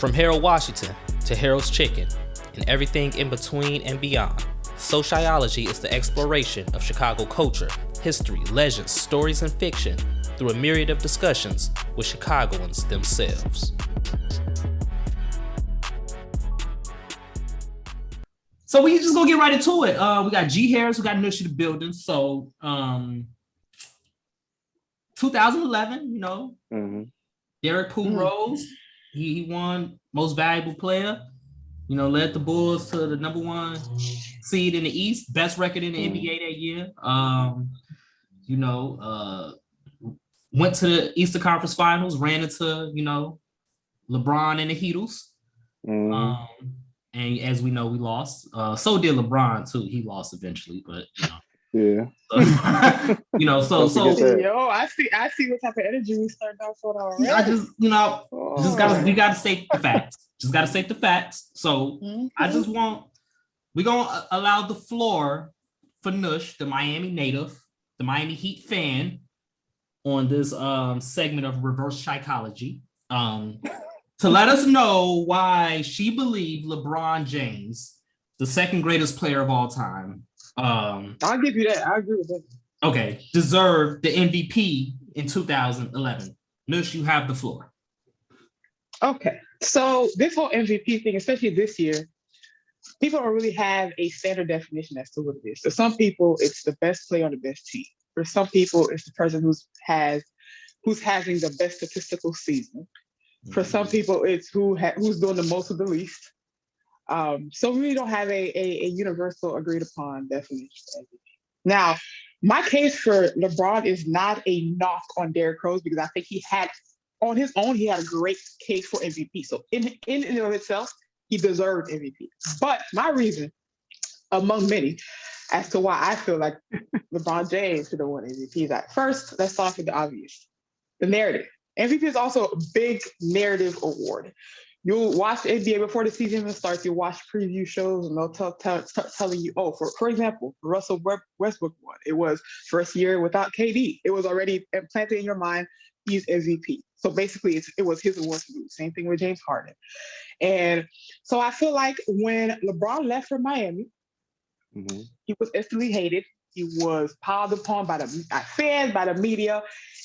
From Harold Washington to Harold's Chicken and everything in between and beyond, SoCHiology is the exploration of Chicago culture, history, legends, stories, and fiction through a myriad of discussions with Chicagoans themselves. So we just gonna get right into it. We got G Harris, we got Nush in the building. So 2011, Derrick Rose, he won Most Valuable Player. Led the Bulls to the number one seed in the East, best record in the NBA that year. Went to the Eastern Conference Finals, ran into LeBron and the Heatles. And as we know, we lost. So did LeBron too. He lost eventually, but yeah. So yo, I see what type of energy we started off with already. I just we gotta state the facts. Just gotta state the facts. So we're gonna allow the floor for Nush, the Miami native, the Miami Heat fan, on this segment of Reverse CHicology. To let us know why she believed LeBron James, the second greatest player of all time, I'll give you that. I agree with that. Okay, deserved the MVP in 2011. Nush, you have the floor. Okay, so this whole MVP thing, especially this year, people don't really have a standard definition as to what it is. For some people, it's the best player on the best team. For some people, it's the person who's having the best statistical season. For some people, it's who's doing the most of the least. So we really don't have a universal agreed upon definition of MVP. Now, my case for LeBron is not a knock on Derrick Rose, because I think he had, on his own, he had a great case for MVP. So in and of itself, he deserved MVP. But my reason, among many, as to why I feel like LeBron James should have won MVP is that, first, let's start with the obvious, the narrative. MVP is also a big narrative award. You'll watch the NBA before the season even starts. You'll watch preview shows, and they'll start telling you, for example, Russell Westbrook won. It was first year without KD. It was already implanted in your mind, he's MVP. So basically, it was his award to lose. Same thing with James Harden. And so I feel like when LeBron left for Miami, he was instantly hated. He was piled upon by the fans, by the media.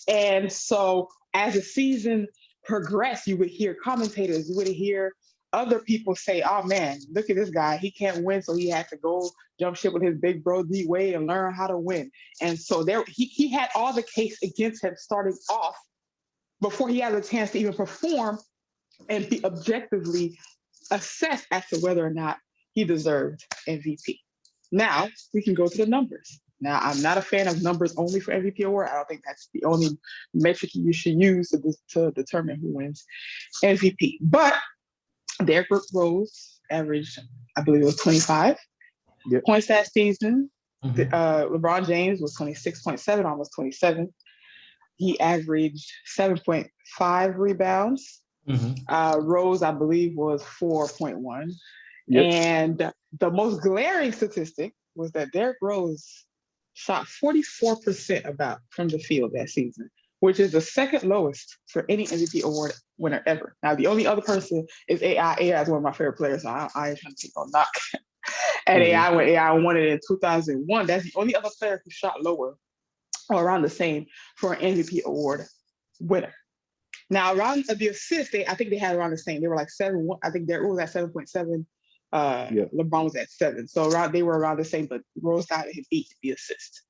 And so as the season progressed, you would hear commentators, you would hear other people say, oh man, look at this guy. He can't win, so he had to go jump ship with his big bro D Wade and learn how to win. And so he had all the case against him starting off before he had a chance to even perform and be objectively assessed as to whether or not he deserved MVP. Now, we can go to the numbers. Now, I'm not a fan of numbers only for MVP award. I don't think that's the only metric you should use to determine who wins MVP. But Derrick Rose averaged, I believe it was 25 points that season. LeBron James was 26.7, almost 27. He averaged 7.5 rebounds. Rose, I believe, was 4.1. And the most glaring statistic was that Derrick Rose shot 44% about from the field that season, which is the second lowest for any MVP award winner ever. Now, the only other person is AI. AI is one of my favorite players, so I ain't trying to take on knock at AI when AI won it in 2001. That's the only other player who shot lower or around the same for an MVP award winner. Now, around the assists, I think they had around the same. They were like 7. I think Derrick Rose at 7.7. LeBron was at 7. So they were around the same, but Rose got his 8 to be assist.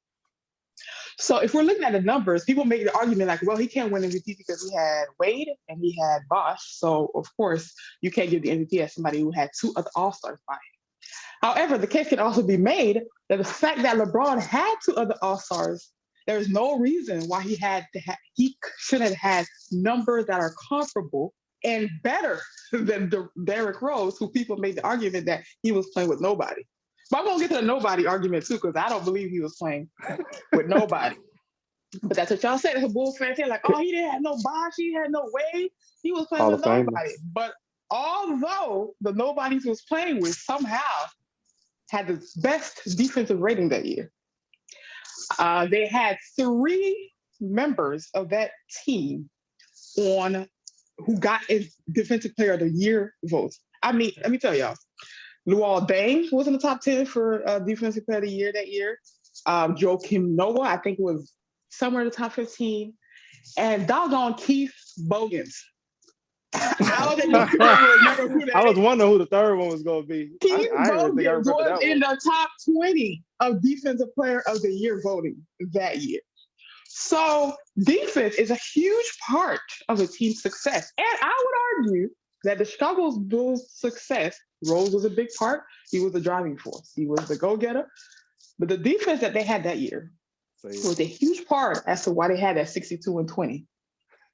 So if we're looking at the numbers, people make the argument like, well, he can't win MVP because he had Wade and he had Bosh. So of course, you can't give the MVP as somebody who had 2 other All-Stars by him. However, the case can also be made that the fact that LeBron had 2 other All-Stars, there's no reason why he shouldn't have had numbers that are comparable and better than Derrick Rose, who people made the argument that he was playing with nobody. But I'm going to get to the nobody argument too, because I don't believe he was playing with nobody. But that's what y'all said. As a Bulls fan, like, oh, he didn't have no Bosh, he had no Wade, he was playing with nobody. But although the nobodies he was playing with somehow had the best defensive rating that year, they had 3 members of that team on who got his Defensive Player of the Year votes. I mean, let me tell y'all, Luol Deng was in the top 10 for Defensive Player of the Year that year. Joakim Noah, I think, was somewhere in the top 15. And doggone Keith Bogans. I was wondering who the third one was going to be. Keith Bogans was in one. the top 20 of Defensive Player of the Year voting that year. So defense is a huge part of a team's success. And I would argue that the Chicago Bulls' success, Rose was a big part. He was the driving force. He was the go-getter. But the defense that they had that year was a huge part as to why they had that 62-20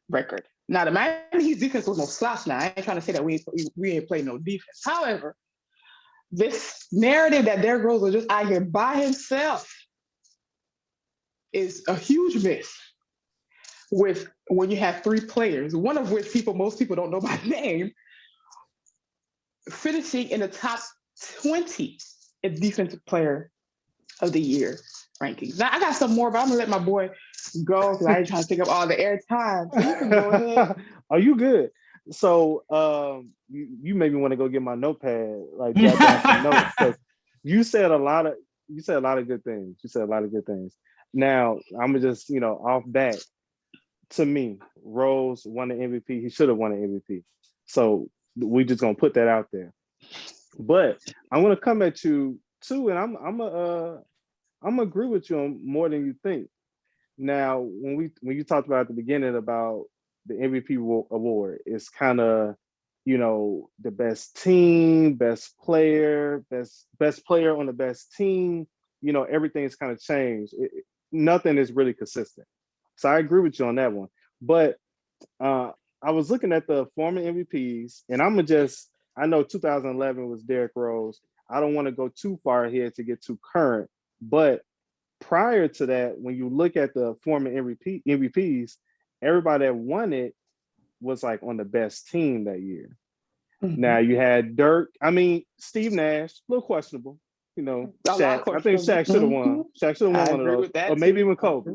record. Now, the Miami Heat's defense was no slouch now. I ain't trying to say that we ain't played no defense. However, this narrative that Derrick Rose was just out here by himself is a huge miss with when you have three players, one of which most people don't know by name, finishing in the top 20 in Defensive Player of the Year rankings. Now, I got some more, but I'm gonna let my boy go because I ain't trying to take up all the airtime. So you can go ahead. Are you good? So you made me want to go get my notepad, like jot down some notes, because you said a lot of good things. You said a lot of good things. Now I'm just, off bat. To me, Rose won the MVP. He should have won the MVP. So we just gonna put that out there. But I'm gonna come at you too, and I'm agree with you on more than you think. Now, when you talked about at the beginning about the MVP award, it's kind of, the best team, best player on the best team. Everything's kind of changed. Nothing is really consistent. So I agree with you on that one. But I was looking at the former MVPs, and I know 2011 was Derrick Rose. I don't want to go too far ahead to get too current, but prior to that, when you look at the former MVPs, everybody that won it was like on the best team that year. Mm-hmm. Now you had Steve Nash, a little questionable. Shaq. I think Shaq should have won. Shaq should have won one of those, or maybe even Kobe,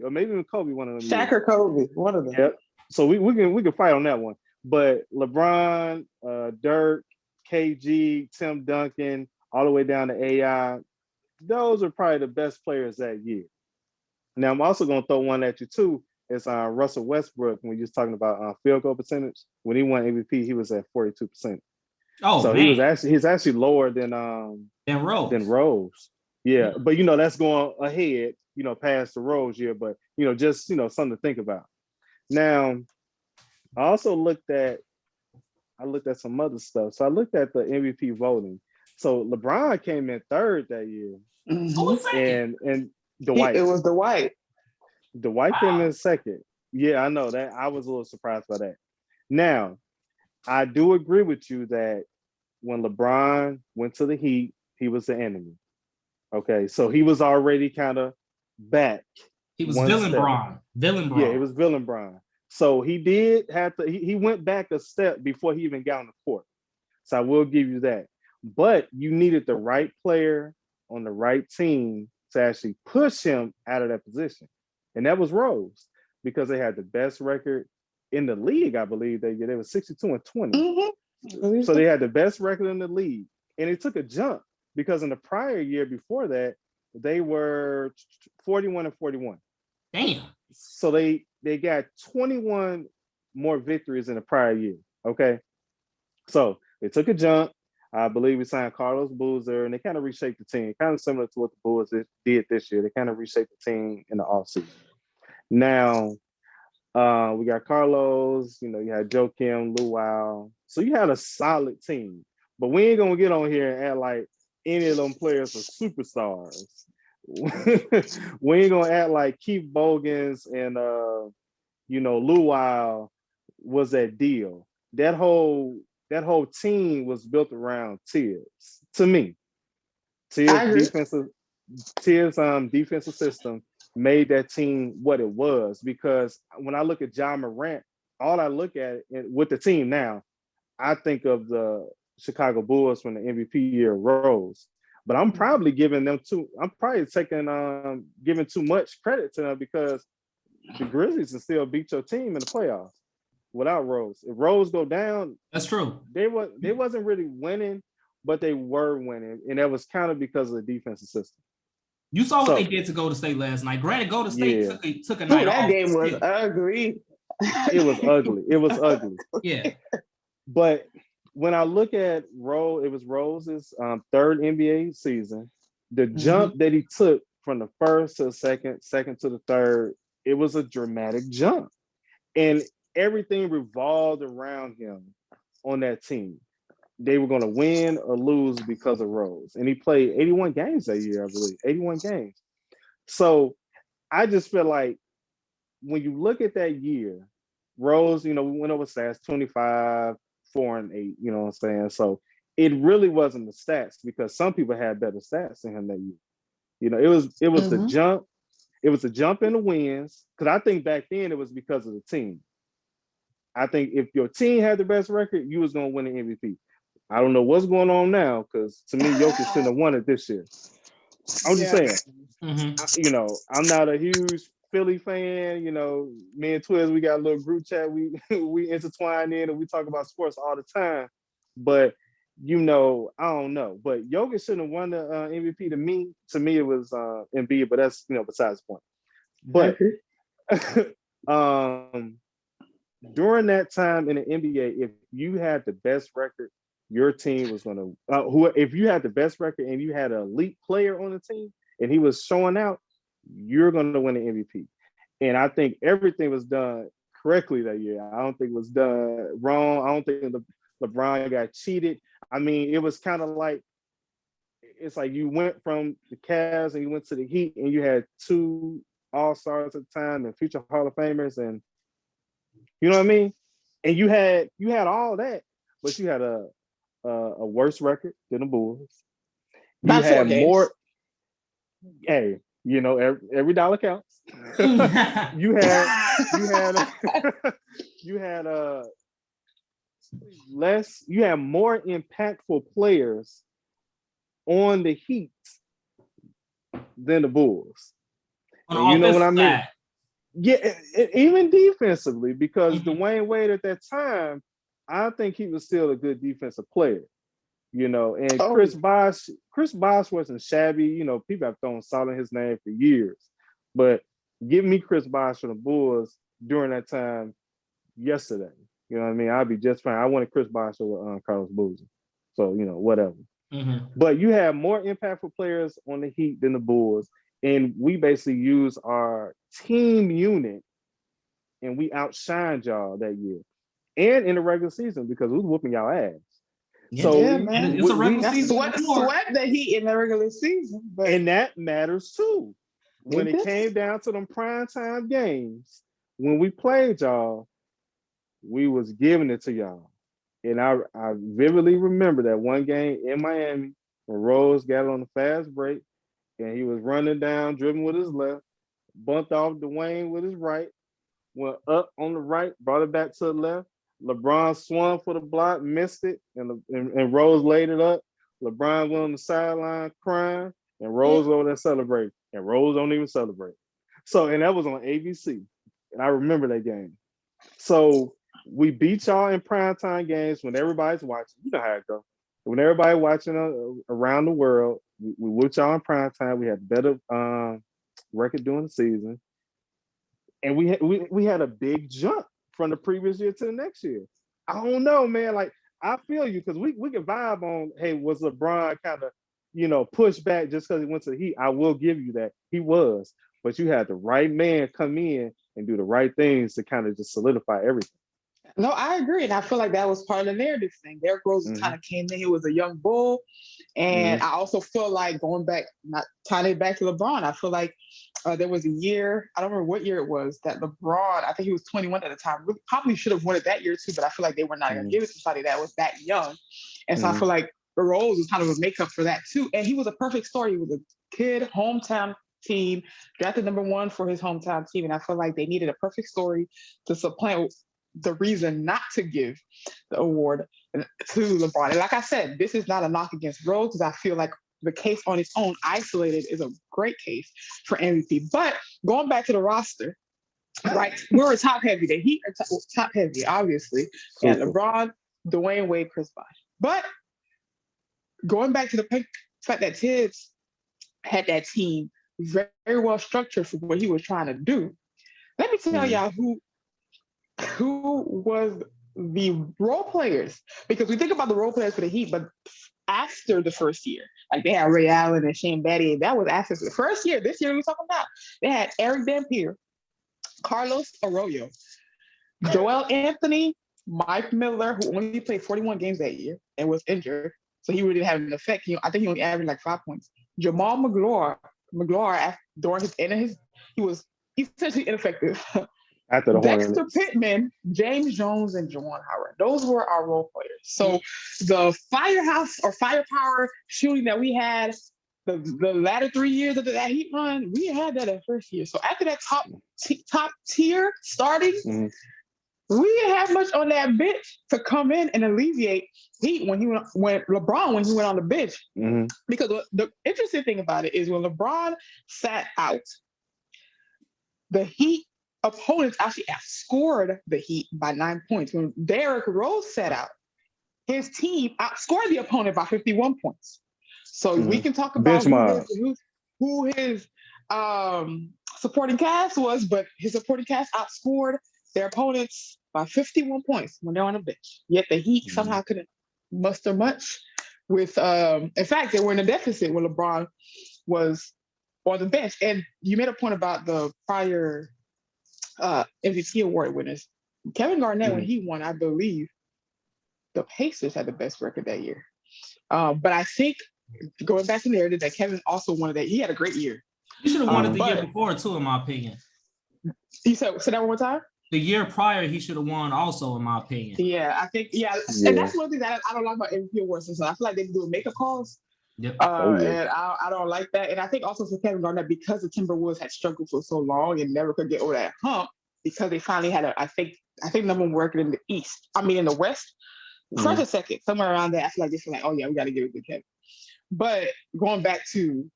one of them. Shaq or Kobe, one of them. Yep. So we can fight on that one. But LeBron, Dirk, KG, Tim Duncan, all the way down to AI, those are probably the best players that year. Now I'm also going to throw one at you too. It's Russell Westbrook. When you was talking about field goal percentage, when he won MVP, he was at 42%. Oh, so man. he's actually lower than Rose. Yeah, but that's going ahead, past the Rose year. But just something to think about. Now, I also looked at some other stuff. So I looked at the MVP voting. So LeBron came in third that year, and Dwight. It was Dwight. Dwight came in second. Yeah, I know that. I was a little surprised by that. Now, I do agree with you that when LeBron went to the Heat, he was the enemy. Okay, so he was already kind of back. He was villain Bron. Yeah, he was villain Bron. So he did have to. He went back a step before he even got on the court. So I will give you that. But you needed the right player on the right team to actually push him out of that position. And that was Rose, because they had the best record in the league, I believe. They were 62-20. Mm-hmm. So they had the best record in the league. And it took a jump because in the prior year before that, they were 41-41. Damn. So they got 21 more victories in the prior year. Okay. So they took a jump. I believe we signed Carlos Boozer, and they kind of reshaped the team, kind of similar to what the Bulls did this year. They kind of reshaped the team in the offseason. Now, we got Carlos, you had Joakim, Luau. So you had a solid team. But we ain't going to get on here and act like any of them players are superstars. We ain't going to act like Keith Bogans and, Luau was that deal. That whole team was built around Tibbs. To me, Tibbs' defensive system made that team what it was. Because when I look at Ja Morant, all I look at with the team now, I think of the Chicago Bulls from the MVP year Rose. But I'm probably giving them giving too much credit to them, because the Grizzlies can still beat your team in the playoffs. without Rose. If Rose go down, That's true. They wasn't really winning, but they were winning, and that was kind of because of the defensive system. You saw what they did to Golden State last night. Granted, Golden State took a night off. That game was ugly. It was ugly. It was ugly. Yeah. But when I look at Rose, it was Rose's third NBA season. The jump that he took from the first to the second to the third, it was a dramatic jump. And everything revolved around him on that team. They were going to win or lose because of Rose. And he played 81 games that year, I believe. 81 games. So I just feel like when you look at that year, Rose, we went over stats, 25, 4 and 8, you know what I'm saying? So it really wasn't the stats because some people had better stats than him that year. It was the jump. It was a jump in the wins. Because I think back then it was because of the team. I think if your team had the best record, you was going to win the MVP. I don't know what's going on now because to me, Jokic shouldn't have won it this year. I'm just saying, I'm not a huge Philly fan. Me and Twiz, we got a little group chat. We intertwine in and we talk about sports all the time. But I don't know. But Jokic shouldn't have won the MVP to me. To me, it was Embiid, but that's besides the point. But during that time in the NBA, if you had the best record, your team was going to if you had the best record and you had an elite player on the team and he was showing out, you're going to win the MVP. And I think everything was done correctly that year. I don't think it was done wrong. I don't think LeBron got cheated. I mean, it was kind of like, it's like you went from the Cavs and you went to the Heat and you had 2 All-Stars at the time and future Hall of Famers, and you know what I mean? And you had all that, but you had a worse record than the Bulls. You had more. Hey, every dollar counts. you had less. You had more impactful players on the Heat than the Bulls. You know what I mean? Yeah, even defensively, because Dwayne Wade at that time, I think he was still a good defensive player. And Chris Bosh wasn't shabby. People have thrown salt in his name for years. But give me Chris Bosh from the Bulls during that time yesterday. You know what I mean? I'd be just fine. I wanted Chris Bosh over Carlos Boozer. So, whatever. But you have more impactful players on the Heat than the Bulls. And we basically use our team unit and we outshined y'all that year. And in the regular season because we was whooping y'all ass. Man. It's a regular season. Swept the Heat in the regular season. And that matters too. When it came down to them primetime games, when we played y'all, we was giving it to y'all. And I vividly remember that one game in Miami when Rose got on the fast break and he was running down, dribbling with his left, bumped off Dwayne with his right, went up on the right, brought it back to the left. LeBron swung for the block, missed it, and Rose laid it up. LeBron went on the sideline crying, and Rose over there celebrating. And Rose don't even celebrate. So, and that was on ABC. And I remember that game. So we beat y'all in primetime games when everybody's watching. You know how it goes. When everybody watching around the world, we whooped y'all in primetime. We had better record during the season. And we had a big jump from the previous year to the next year. I don't know, man. Like, I feel you because we can vibe on, hey, was LeBron kind of, pushed back just because he went to the Heat? I will give you that. He was. But you had the right man come in and do the right things to kind of just solidify everything. No, I agree. And I feel like that was part of the narrative thing. Derrick Rose kind of came in. He was a young bull. And I also feel like going back, not tying it back to LeBron, I feel like there was a year, I don't remember what year it was, that LeBron, I think he was 21 at the time, really, probably should have won it that year too, but I feel like they were not going to give it to somebody that was that young. And so I feel like Rose was kind of a makeup for that too. And he was a perfect story. He was a kid, hometown team, drafted #1 for his hometown team. And I feel like they needed a perfect story to supplant the reason not to give the award to LeBron. And like I said, this is not a knock against Rose because I feel like the case on its own, isolated, is a great case for MVP. But going back to the roster, right? We were top heavy. The Heat are top heavy, obviously. And LeBron, Dwayne Wade, Chris Bosh. But going back to the fact that Tibbs had that team very well structured for what he was trying to do. Let me tell y'all who was the role players, because we think about the role players for the Heat, but after the first year, like they had Ray Allen and Shane Battier, that was after the first year. This year we're talking about, they had Eric Dampier, Carlos Arroyo, Joel Anthony, Mike Miller, who only played 41 games that year and was injured, so he really didn't have an effect. I think he only averaged like 5 points. Jamal McGloire during his end of his, he was essentially ineffective. After the Dexter Hornets. Pittman, James Jones, and Juwan Howard. Those were our role players. So the firehouse or firepower shooting that we had the latter 3 years of that Heat run, we had that at first year. So after that top tier starting, we didn't have much on that bench to come in and alleviate Heat when LeBron went on the bench. Because the interesting thing about it is when LeBron sat out, the Heat opponents actually outscored the Heat by 9 points. When Derrick Rose sat out, his team outscored the opponent by 51 points. So we can talk about who his supporting cast was, but his supporting cast outscored their opponents by 51 points when they're on the bench. Yet the Heat somehow couldn't muster much with, in fact, they were in a deficit when LeBron was on the bench. And you made a point about the prior MVP award winners. Kevin Garnett, when he won, I believe the Pacers had the best record that year. But I think going back to the narrative that Kevin also won that, he had a great year. He should have won it the year before too, in my opinion. You said that one more time? The year prior, he should have won also, in my opinion. Yeah, I think, and that's one thing that I don't like about MVP awards. So I feel like they do makeup calls. Yep. And I don't like that. And I think also for Kevin Garnett, because the Timberwolves had struggled for so long and never could get over that hump, because they finally had I think number one record in the West, first or second, somewhere around there. I feel like they feel like, oh yeah, we got to give it to Kevin. But going back to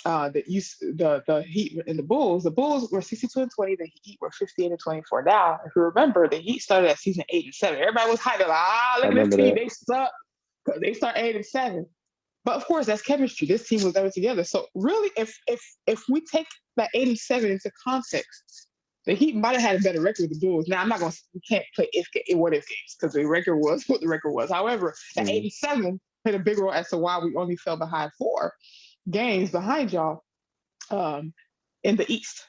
the Heat and the Bulls were 62-20, the Heat were 58-24. Now, if you remember, the Heat started at season 8-7. Everybody was hyped, like, look at this team, they suck. They start 8-7. But of course, that's chemistry. This team was never together. So really, if we take that 8-7 into context, the Heat might have had a better record with the Bulls. Now, we can't play what if games because the record was what the record was. However, that 87 played a big role as to why we only fell behind 4 games behind y'all in the East.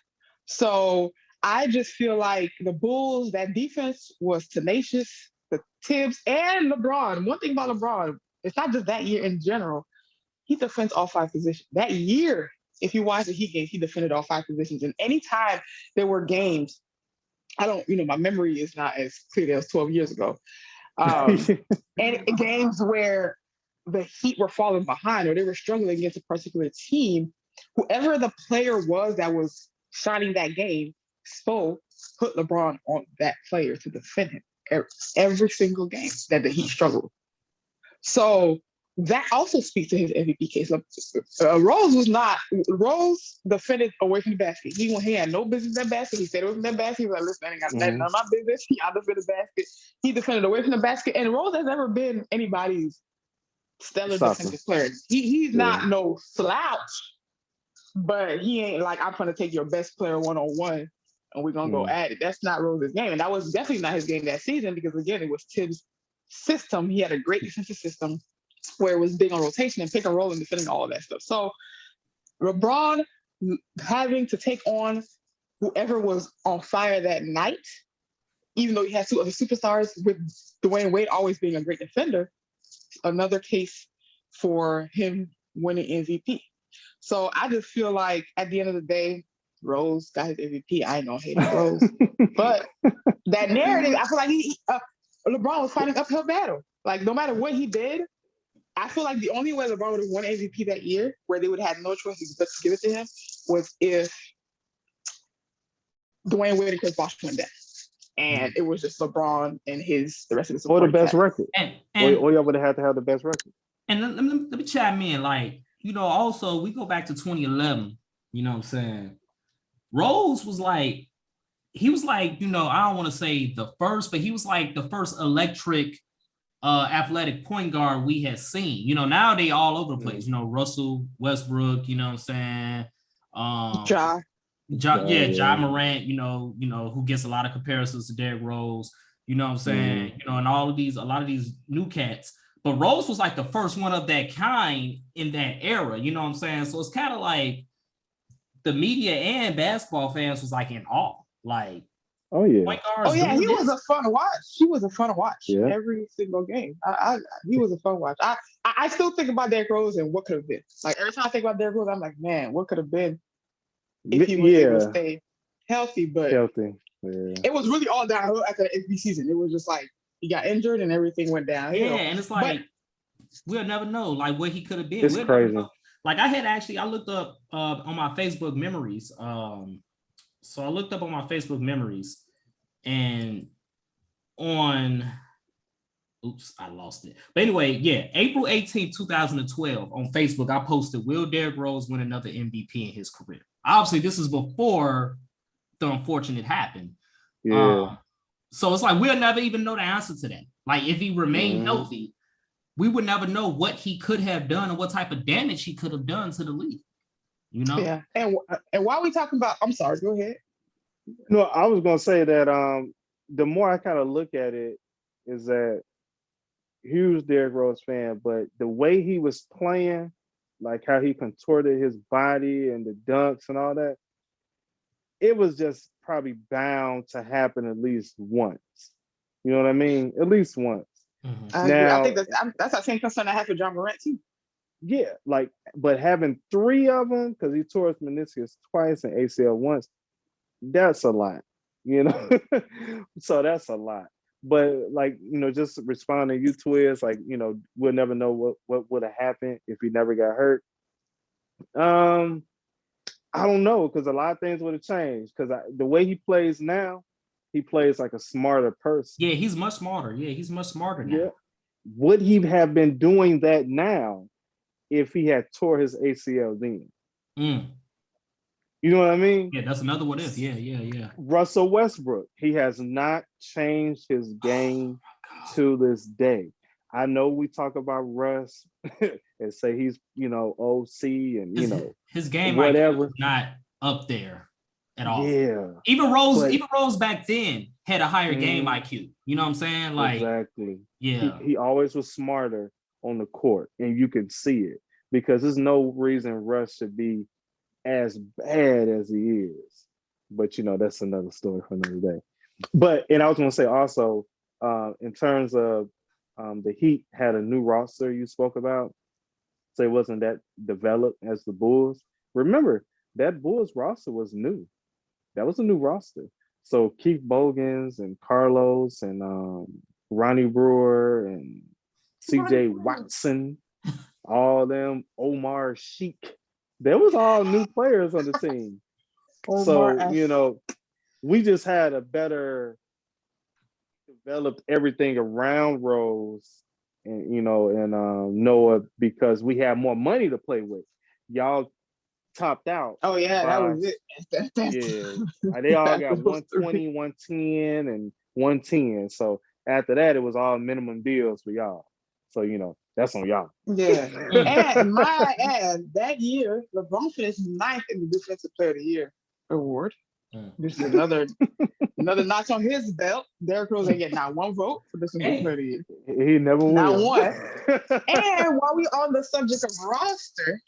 So I just feel like the Bulls, that defense was tenacious. The Tibbs and LeBron. One thing about LeBron, it's not just that year in general. He defends all 5 positions. That year, if you watch the Heat games, he defended all 5 positions. And anytime there were games, my memory is not as clear. That was 12 years ago. And games where the Heat were falling behind or they were struggling against a particular team, whoever the player was that was shining that game, Spo put LeBron on that player to defend him every single game that the Heat struggled. So that also speaks to his MVP case. Rose defended away from the basket. He had no business in that basket. He stayed away from that basket. He was like, listen, I ain't got none of my business. I'll defend the basket. He defended away from the basket. And Rose has never been anybody's stellar defensive player. He's not no slouch, but he ain't like, I'm going to take your best player one-on-one and we're going to go at it. That's not Rose's game. And that was definitely not his game that season because, again, it was Tibbs' system. He had a great defensive system where it was big on rotation and pick and roll and defending all of that stuff. So LeBron having to take on whoever was on fire that night, even though he had 2 other superstars, with Dwayne Wade always being a great defender, another case for him winning MVP. So I just feel like at the end of the day, Rose got his MVP. I ain't gonna hate Rose, but that narrative, I feel like LeBron was fighting uphill battle. Like no matter what he did, I feel like the only way LeBron would have won MVP that year, where they would have had no choice but to give it to him, was if Dwayne Wade and Chris Bosh went down. And it was just LeBron and the rest of the support. Or the best record. Or y'all would have had to have the best record. And let me chime in. Like, also we go back to 2011, you know what I'm saying? Rose was like, he was like, you know, I don't want to say the first, but he was like the first electric athletic point guard we had seen. You know, now they all over the place. You know, Russell Westbrook, you know what I'm saying? Ja Morant, you know, who gets a lot of comparisons to Derrick Rose, you know what I'm saying? You know, and a lot of these new cats. But Rose was like the first one of that kind in that era, you know what I'm saying? So it's kind of like the media and basketball fans was like in awe. Like, point guards. He was a fun watch. He was a fun watch every single game. He was a fun watch. I still think about Derrick Rose and what could have been. Like every time I think about Derrick Rose, I'm like, man, what could have been if he was able to stay healthy. But it was really all downhill after the MVP season. It was just like he got injured and everything went down. Yeah, and it's like we'll never know like what he could have been. It's crazy. Like I looked up on my Facebook memories. So I looked up on my Facebook memories, and I lost it. But anyway, April 18th, 2012 on Facebook, I posted, will Derrick Rose win another MVP in his career? Obviously, this is before the unfortunate happened. Yeah. So it's like we'll never even know the answer to that. Like if he remained healthy, we would never know what he could have done or what type of damage he could have done to the league. You know? Yeah. And while we talking about, I'm sorry, go ahead. No, I was gonna say that the more I kind of look at it is that huge Derrick Rose fan, but the way he was playing, like how he contorted his body and the dunks and all that, it was just probably bound to happen at least once. You know what I mean? At least once. Now, I think that's the same concern I have for John Morant too. Yeah, like, but having three of them, because he tore his meniscus twice and ACL once, that's a lot, you know? So that's a lot. But like, you know, just responding you twins, like, you know, we'll never know what would have happened if he never got hurt. I don't know, because a lot of things would have changed. Because the way he plays now, he plays like a smarter person. Yeah, he's much smarter. Yeah, he's much smarter now. Yeah. Would he have been doing that now if he had tore his ACL then? You know what I mean? Yeah, that's another what if. Yeah. Russell Westbrook, he has not changed his game to this day. I know we talk about Russ and say he's, you know, OC and, you know, his game whatever, not up there at all. Yeah. Even Rose back then had a higher game IQ. You know what I'm saying? Like exactly. Yeah. He always was smarter on the court, and you can see it because there's no reason Russ should be as bad as he is. But you know, that's another story for another day. But and I was gonna say also, in terms of the Heat had a new roster you spoke about. So it wasn't that developed as the Bulls. Remember, that Bulls roster was new. That was a new roster. So Keith Bogans and Carlos and Ronnie Brewer and CJ Watson, all them, Omar Sheik. There was all new players on the team. So, you know, we just had a better developed everything around Rose and, you know, and Noah because we had more money to play with. Y'all topped out. Oh, yeah, that was it. Yeah, they all got 120, 110, and 110. So after that, it was all minimum deals for y'all. So, you know, that's on y'all. Yeah. And that year, LeBron finished 9th in the Defensive Player of the Year award. This is another notch on his belt. Derrick Rose ain't getting not one vote for this Player of the Year. He never won. Not one. And while we on the subject of roster,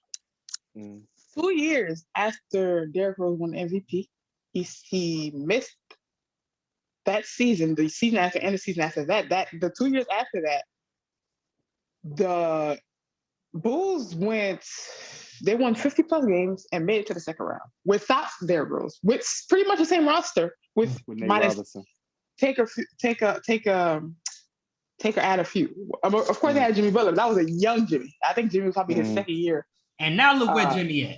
2 years after Derrick Rose won MVP, he missed that season, the season after and the season after that. The 2 years after that, the Bulls won 50 plus games and made it to the second round without Derrick Rose, with pretty much the same roster with minus Robinson. Take her add a few. Of course, they had Jimmy Butler, but that was a young Jimmy. I think Jimmy was probably his second year. And now look where Jimmy at.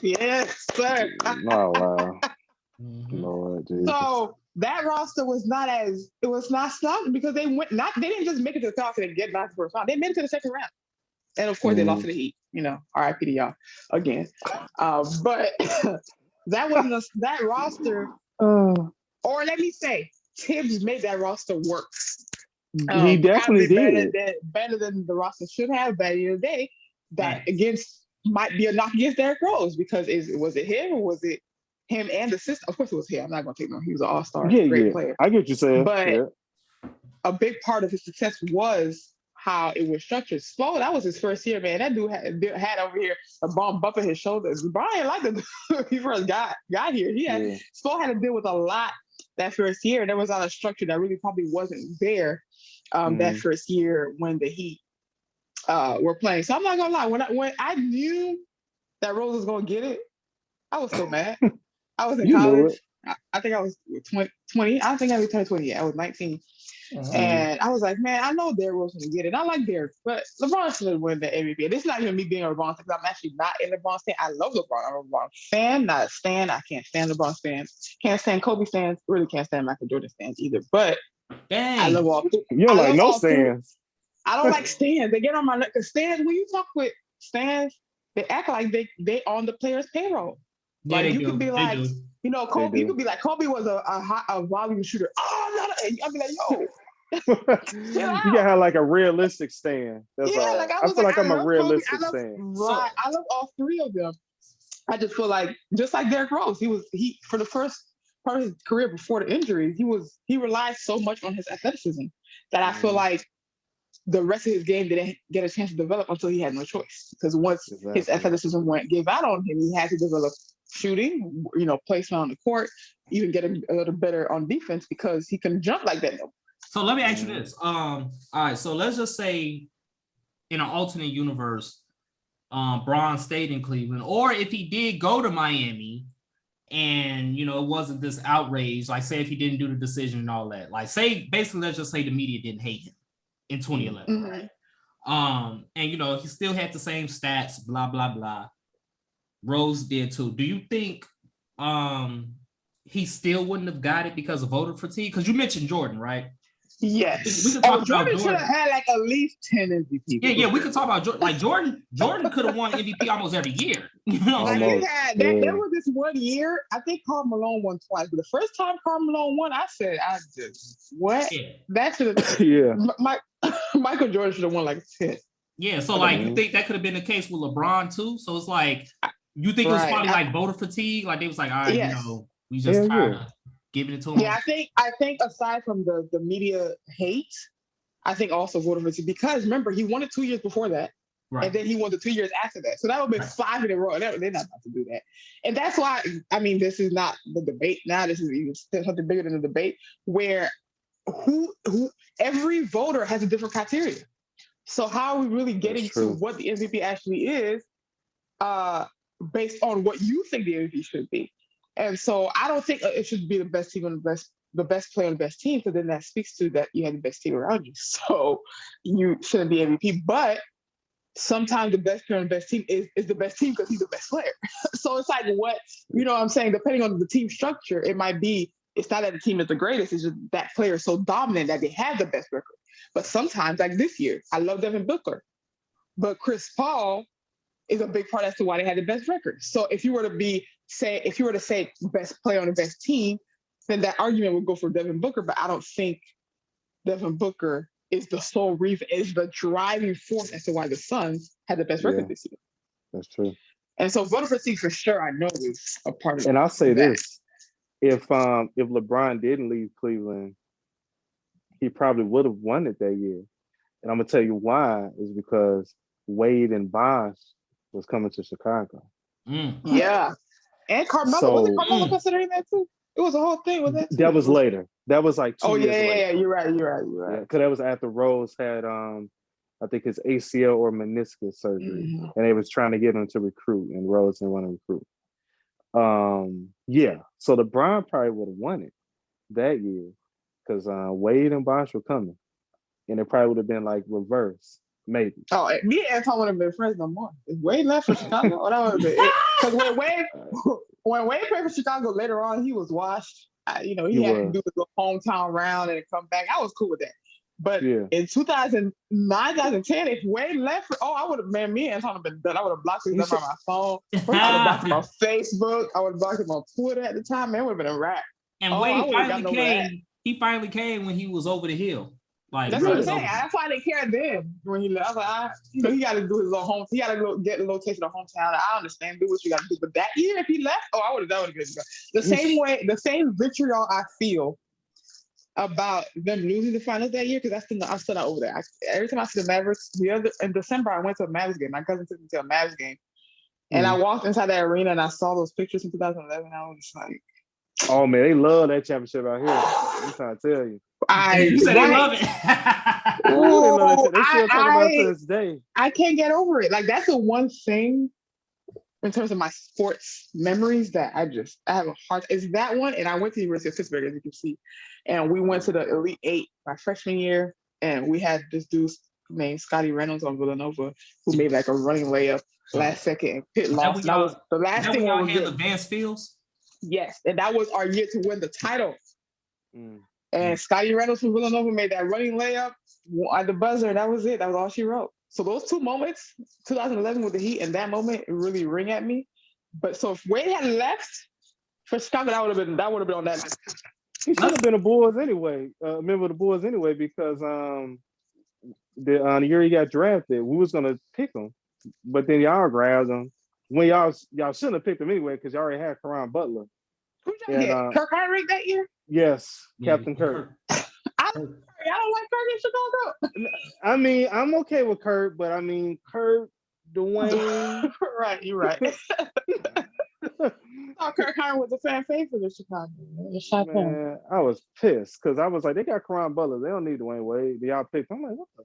Yes, sir. Oh wow. Lord Jesus. So that roster was not slouched because they didn't just make it to the playoffs and get back to the first round. They made it to the second round. And of course they lost to the Heat, you know, RIP to y'all again. But that wasn't that roster. Or let me say, Tibbs made that roster work. He definitely did. Better than the roster should have. But at the end of the day, that might be a knock against Derrick Rose because was it him or was it him and the system? Of course it was him. I'm not going to take him. He was an all-star, great player. I get you saying. But a big part of his success was how it was structured. Spo, that was his first year, man. That dude had over here a bomb bumping his shoulders. Brian liked it when he first got here. Spo had to deal with a lot that first year. There was a lot of structure that really probably wasn't there that first year when the Heat were playing. So I'm not gonna lie, when I knew that Rose was gonna get it, I was so mad. I was in college. I think I was 20. I don't think I was 20 yet. I was 19. And I was like, man, I know Derrick Rose gonna get it. I like Derrick, but LeBron should win the MVP. And it's not even me being a LeBron fan, because I'm actually not in LeBron stan. I love LeBron. I'm a LeBron fan, not a stan. I can't stand LeBron fans. Can't stand Kobe fans. Really can't stand Michael Jordan fans either. But I love all. You don't like no stans. I don't like stans. They get on my neck. Because stans, when you talk with stans, they act like they on the player's payroll. Yeah, like you could be like, you know, Kobe. You could be like, Kobe was a volume shooter. Oh, no, I'd be like, yo. You gotta have like a realistic stand. That's all. Like I feel like I'm a realistic stand. Right. I love all three of them. I just feel like, just like Derrick Rose, he for the first part of his career before the injury, he relied so much on his athleticism that I feel like the rest of his game didn't get a chance to develop until he had no choice. Because once his athleticism gave out on him, he had to develop shooting, you know, placement on the court, even get a little better on defense because he couldn't jump like that. So let me ask you this. All right, so let's just say in an alternate universe, Bron stayed in Cleveland, or if he did go to Miami and, you know, it wasn't this outrage, like say if he didn't do the decision and all that, like say, basically, let's just say the media didn't hate him in 2011. And, you know, he still had the same stats, blah, blah, blah. Rose did too. Do you think he still wouldn't have got it because of voter fatigue? Because you mentioned Jordan, right? Yes. We could talk about Jordan should have had like at least 10 MVP. Yeah, we could talk about Jordan. Like Jordan could have won MVP almost every year. You know what I'm saying? There was this one year, I think Karl Malone won twice. But the first time Karl Malone won, I said, what? Yeah. That should have Michael Jordan should have won like 10. Yeah, so like you think that could have been the case with LeBron too? So it's like you think it was probably like voter fatigue? Like they was like, all right, you know, we just tired of giving it to him. Yeah, I think aside from the media hate, I think also voter fatigue, because remember he won it 2 years before that, and then he won the 2 years after that. So that would be 5 in a row. They're not about to do that, and that's why I mean this is not the debate now. This is even something bigger than the debate, where who every voter has a different criteria. So how are we really getting to what the MVP actually is, based on what you think the MVP should be? And so I don't think it should be the best team on the best player on the best team, because then that speaks to that you have the best team around you. So you shouldn't be MVP. But sometimes the best player on the best team is the best team because he's the best player. So it's like what I'm saying, depending on the team structure, it might be, it's not that the team is the greatest, it's just that player is so dominant that they have the best record. But sometimes, like this year, I love Devin Booker, but Chris Paul is a big part as to why they had the best record. So if you were to say best player on the best team, then that argument would go for Devin Booker. But I don't think Devin Booker is the sole reason, is the driving force as to why the Suns had the best record this year. That's true. And so voter fatigue for sure, I know, is a part of it. And I'll say this: if LeBron didn't leave Cleveland, he probably would have won it that year. And I'm gonna tell you why, is because Wade and Bosh was coming to Chicago. Yeah. And Carmelo, wasn't Carmelo considering that too? It was a whole thing with that too. That was later. That was like 2 years later. Yeah, you're right. Because that was after Rose had I think his ACL or meniscus surgery. And they was trying to get him to recruit, and Rose didn't want to recruit. So LeBron probably would have won it that year, because Wade and Bosh were coming. And it probably would have been like reverse. Maybe. Oh, me and Antoine would have been friends no more. If Wade left for Chicago, that would have been it. Because when Wade played for Chicago later on, he was washed. He had to do the hometown round and come back. I was cool with that. But in 2009, 2010, if Wade left, I would have, man, me and Anton have been done. I would have blocked him on my phone. I would have blocked him on Facebook. I would have blocked him on Twitter at the time. Man, it would have been a wrap. And Wade finally came. He finally came when he was over the hill. Like that's what I'm saying. That's why they cared then when he left. I was like, he got to do his little home. He got to get a little taste of the hometown. I understand. Do what you got to do. But that year, if he left, I would have done it. The same vitriol I feel about them losing the finals that year, because I'm still not over there. Every time I see the Mavericks, in December, I went to a Mavericks game. My cousin took me to a Mavericks game, and I walked inside that arena and I saw those pictures in 2011. I was like, "Oh man, they love that championship out here." I'm trying to tell you. You said they love it. They still talk about it to this day. I can't get over it. Like, that's the one thing in terms of my sports memories that I have a hard. Is that one? And I went to the University of Pittsburgh, as you can see, and we went to the Elite Eight my freshman year, and we had this dude named Scotty Reynolds on Villanova who made like a running layup last second and Pitt lost. That was the last thing y'all had Advanced Fields. Yes, and that was our year to win the title. And Scotty Reynolds from Villanova made that running layup at the buzzer, and that was it. That was all she wrote. So those two moments, 2011 with the Heat and that moment, it really ring at me. But so if Wade had left for Chicago, that would have been on that list. He should have been a Bulls anyway. Member of the Bulls anyway, because the year he got drafted, we was gonna pick him, but then y'all grabbed him. When y'all shouldn't have picked him anyway, because y'all already had Caron Butler. Who y'all get? Kirk Hinrich that year? Yes, Captain Kirk. I don't like Kirk in Chicago. I mean, I'm okay with Kirk, but I mean, Kirk, Dwayne. Right, you're right. I thought Kirk Hinrich was a fan favorite in Chicago. Man, I was pissed because I was like, they got Caron Butler. They don't need Dwayne Wade. Y'all picked. I'm like, what the?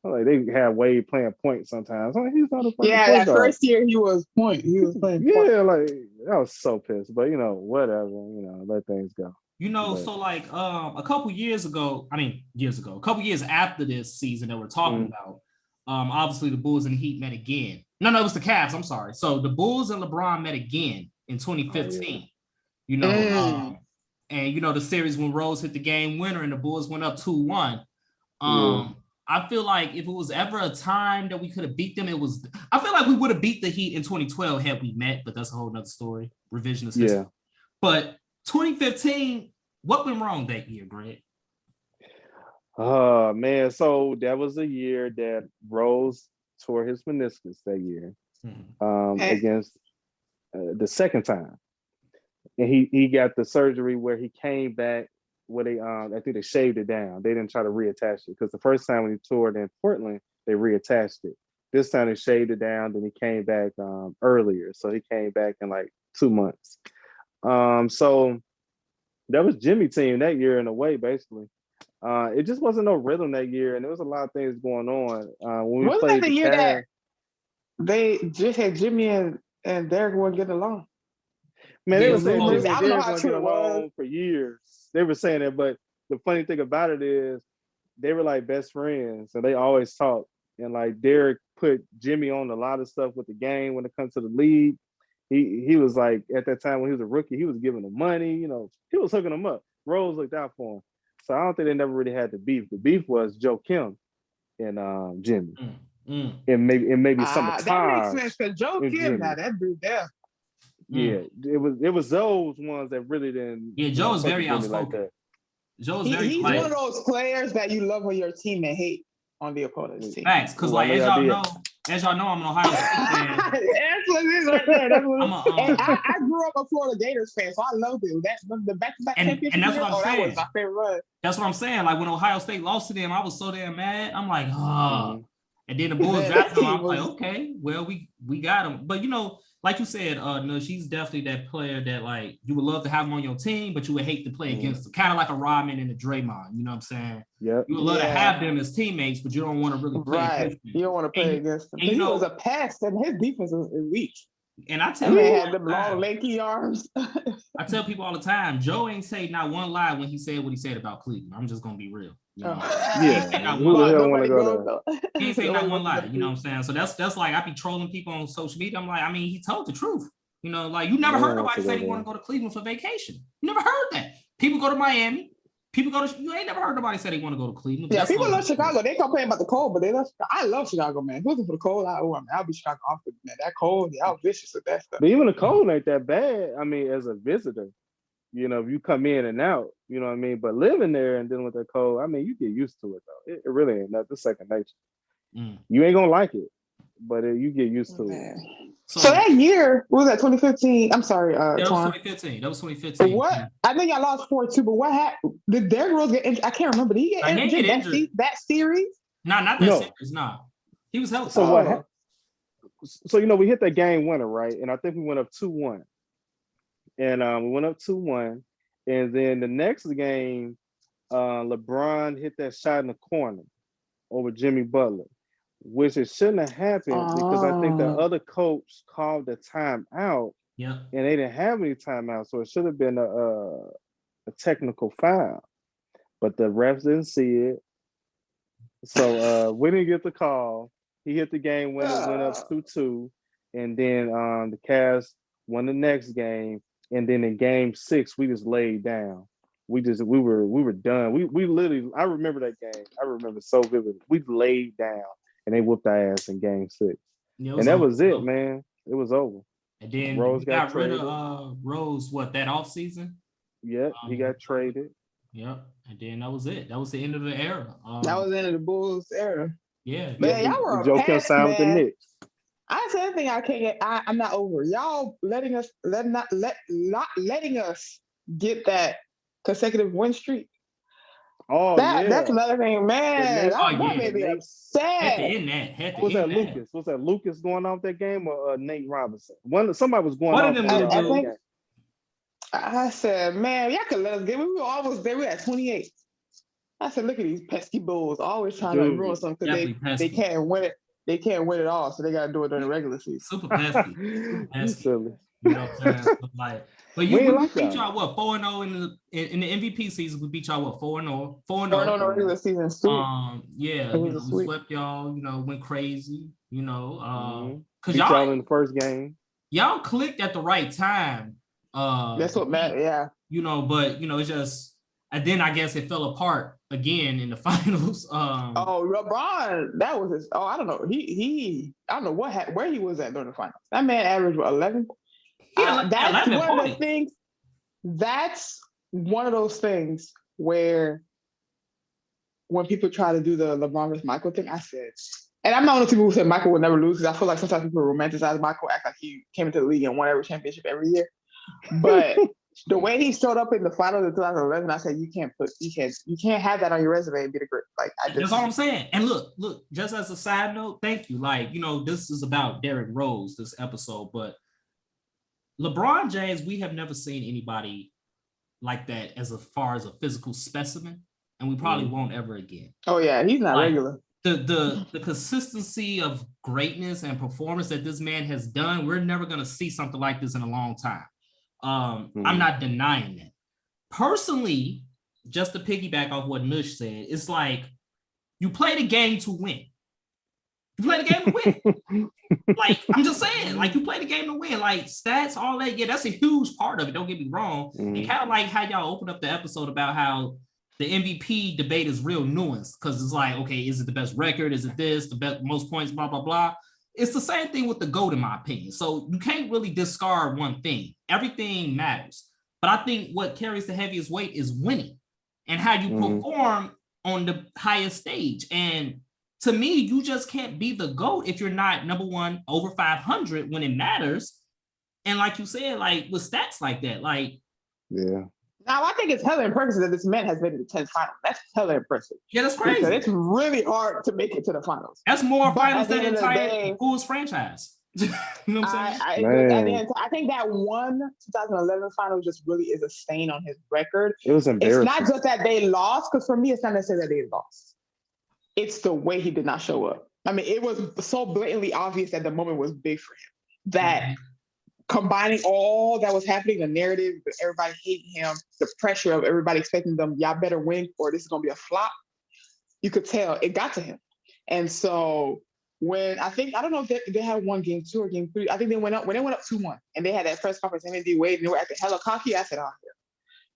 I'm like, they have Wade playing point sometimes. I'm like, he's not a fucking that first year he was point. He was playing point. Yeah, like, I was so pissed. But, whatever. Let things go. So like a couple years ago, a couple years after this season that we're talking about, obviously the Bulls and the Heat met again. No, it was the Cavs. I'm sorry. So the Bulls and LeBron met again in 2015. And the series when Rose hit the game winner and the Bulls went up 2-1. I feel like if it was ever a time that we could have beat them, I feel like we would have beat the Heat in 2012 had we met, but that's a whole nother story. Revisionist history. Yeah. But 2015, what went wrong that year, Greg? Oh, man. So that was a year that Rose tore his meniscus that year against the second time. And he got the surgery where he came back where they, I think they shaved it down. They didn't try to reattach it because the first time when he tore it in Portland, they reattached it. This time they shaved it down, then he came back earlier. So he came back in like 2 months. So that was Jimmy's team that year in a way, basically. It just wasn't no rhythm that year, and there was a lot of things going on. When we wasn't played that the year that they just had Jimmy and Derrick weren't getting along? Man, they were saying Jimmy and Derrick weren't getting along for years. They were saying that, but the funny thing about it is they were like best friends, and they always talked. And like Derrick put Jimmy on a lot of stuff with the game when it comes to the league. He was like, at that time when he was a rookie, he was giving him money, he was hooking him up. Rose looked out for him. So I don't think they never really had the beef. The beef was Joe Kim and Jimmy. And maybe some of that makes sense because Joe Kim, now that dude there. Yeah, it was those ones that really didn't. Yeah, Joe is very outspoken. Like that. Joe's very he's one of those players that you love on your team and hate on the opponent's team. Facts, because as y'all know, I'm an Ohio State fan. That's what it is right there. I grew up a Florida Gators fan, so I love it. The back-to-back championship. And that's what I'm saying. That was my favorite run. That's what I'm saying. Like when Ohio State lost to them, I was so damn mad. I'm like, And then the Bulls drafted him. I'm like, okay, well, we got him. But like you said, she's definitely that player that like you would love to have him on your team, but you would hate to play against him. Kind of like a Rodman and a Draymond. You know what I'm saying? Yeah. You would love to have them as teammates, but you don't want to really play against them. You don't want to play against them. He was a pest, and his defense is weak. And I tell you, had them long, lanky arms. I tell people all the time, Joe ain't say not one lie when he said what he said about Cleveland. I'm just gonna be real. Yeah. He ain't say not one lie. You know what I'm saying? So that's like I be trolling people on social media. I'm like, he told the truth. Like you never heard nobody say they want to go to Cleveland for vacation. You never heard that. People go to Miami. People go to, you ain't never heard nobody say they want to go to Cleveland. Yeah, people love Chicago. They complain about the cold, but they love. I love Chicago, man. Looking for the cold, I'll be Chicago often, man. That cold, yeah, I'm vicious with that stuff. But even the cold ain't that bad. I mean, as a visitor, you know, if you come in and out, you know what I mean. But living there and dealing with that cold, I mean, you get used to it though. It really ain't nothing. Second nature. You ain't gonna like it, but you get used to it. So that year, what was that, 2015? I'm sorry, that was 2015. That was 2015. What? I think I lost 4-2, but what happened? Did Derrick Rose get injured? I can't remember. Did he get injured that series? No, not that series, no. He was healthy. So what happened? So, you know, we hit that game winner, right? And I think we went up 2-1. And we went up 2-1. And then the next game, LeBron hit that shot in the corner over Jimmy Butler, which it shouldn't have happened because I think the other coach called the timeout. Yeah. And they didn't have any timeout, so it should have been a technical foul. But the refs didn't see it. So we didn't get the call. He hit the game winner, went up 2-2. And then the Cavs won the next game. And then in game 6, we just laid down. We were done. We literally, I remember that game. I remember so vividly. We laid down and they whooped our ass in game 6. And that was it, man. It was over. And then Rose got rid of Rose, that offseason? Yep, he got traded. Yep. And then that was it. That was the end of the era. That was the end of the Bulls era. Yeah. Man, y'all were Joe can sound with the Knicks. I said anything I can't get. I'm not over. Y'all not letting us get that consecutive win streak. Oh, that's another thing, man. That made me upset. Was that Lucas? Was that Lucas going off that game or Nate Robinson? Somebody was going off that game. I said, man, y'all could let us get. We were almost there. We were at 28. I said, look at these pesky Bulls, always trying to ruin something because they can't win it. They can't win it all, so they got to do it during the regular season. Super pesky. Silly. You know what I'm saying? But we beat y'all 4-0 in the MVP season. We beat y'all 4-0. 4-0 in the regular season. Sweet. We swept y'all. You know, went crazy. You know, because y'all in the first game. Y'all clicked at the right time. That's what matters. Yeah. You know, but you know, it's just. And then I guess it fell apart again in the finals. LeBron, that was his. I don't know. I don't know where he was at during the finals. That man averaged 11. That's one of the things. That's one of those things where when people try to do the LeBron versus Michael thing, I said, and I'm not one of the people who said Michael would never lose because I feel like sometimes people romanticize Michael, act like he came into the league and won every championship every year, but. The way he showed up in the finals of 2011, I said you can't have that on your resume and be the great. That's all I'm saying. And look, just as a side note, thank you. Like, you know, this is about Derrick Rose, this episode, but LeBron James, we have never seen anybody like that as far as a physical specimen, and we probably won't ever again. Oh yeah, he's not regular. The consistency of greatness and performance that this man has done, we're never gonna see something like this in a long time. I'm not denying that. Personally, just to piggyback off what Nush said, it's like you play the game to win. You play the game to win. Like, I'm just saying, like, you play the game to win. Like, stats, all that, yeah, that's a huge part of it. Don't get me wrong. And kind of like how y'all opened up the episode about how the MVP debate is real nuanced, because it's like, okay, is it the best record? Is it this? The best, most points, blah, blah, blah. It's the same thing with the GOAT, in my opinion. So you can't really discard one thing. Everything matters. But I think what carries the heaviest weight is winning and how you perform on the highest stage. And to me, you just can't be the GOAT if you're not, number one, over 500 when it matters. And like you said, like with stats like that, like. Yeah. Now, I think it's hella impressive that this man has been to the 10th final. That's hella impressive. Yeah, that's crazy. Because it's really hard to make it to the finals. That's more finals than the entire Bulls franchise. You know what I'm saying? I think that one 2011 final just really is a stain on his record. It was embarrassing. It's not just that they lost, because for me, it's not necessarily that they lost. It's the way he did not show up. I mean, it was so blatantly obvious that the moment was big for him. That combining all that was happening, the narrative, everybody hating him, the pressure of everybody expecting them, y'all better win or this is going to be a flop. You could tell it got to him. And so when I don't know if they had won game 2 or game 3. I think when they went up 2-1 and they had that press conference, MD Wade, and they were at the hella cocky. I said,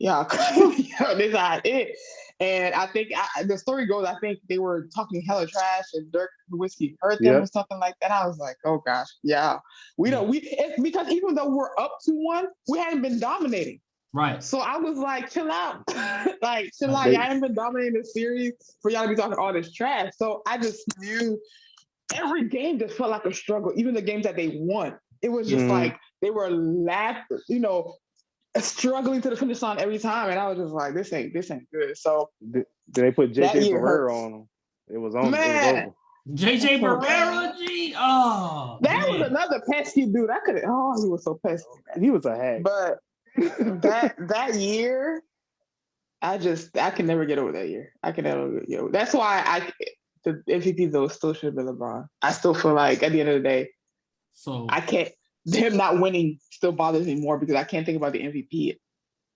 Yeah, this is it. And I think the story goes, I think they were talking hella trash, and Dirk Nowitzki hurt them or something like that. I was like, oh gosh, yeah, it's because even though we're up 2-1, we hadn't been dominating. Right. So I was like, chill out, like chill out. Y'all haven't been dominating the series for y'all to be talking all this trash. So I just knew every game just felt like a struggle. Even the games that they won, it was just like they were struggling to the finish line every time, and I was just like, this ain't good. So did they put JJ Barrera on them? It was on. Man. It was over. JJ Barrera, that was another pesky dude. I could. Oh, he was so pesky. He was a hack. But that year, I can never get over that year. I can never get over. That's why the MVP though still should have been LeBron. I still feel like at the end of the day, so I can't. Him not winning still bothers me more because I can't think about the MVP.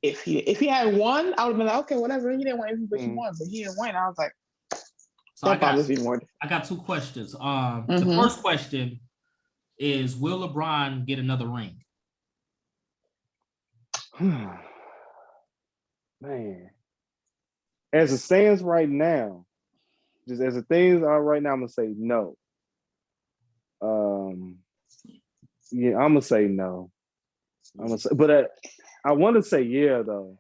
If he had won, I would have been like, okay, whatever. He didn't win MVP, but he won. But he didn't win. I was like, that bothers me more. I got 2 questions. The first question is, will LeBron get another ring? Man, as it stands right now, just as the things are right now, I'm gonna say no. Yeah, I'm gonna say no. But I want to say yeah though.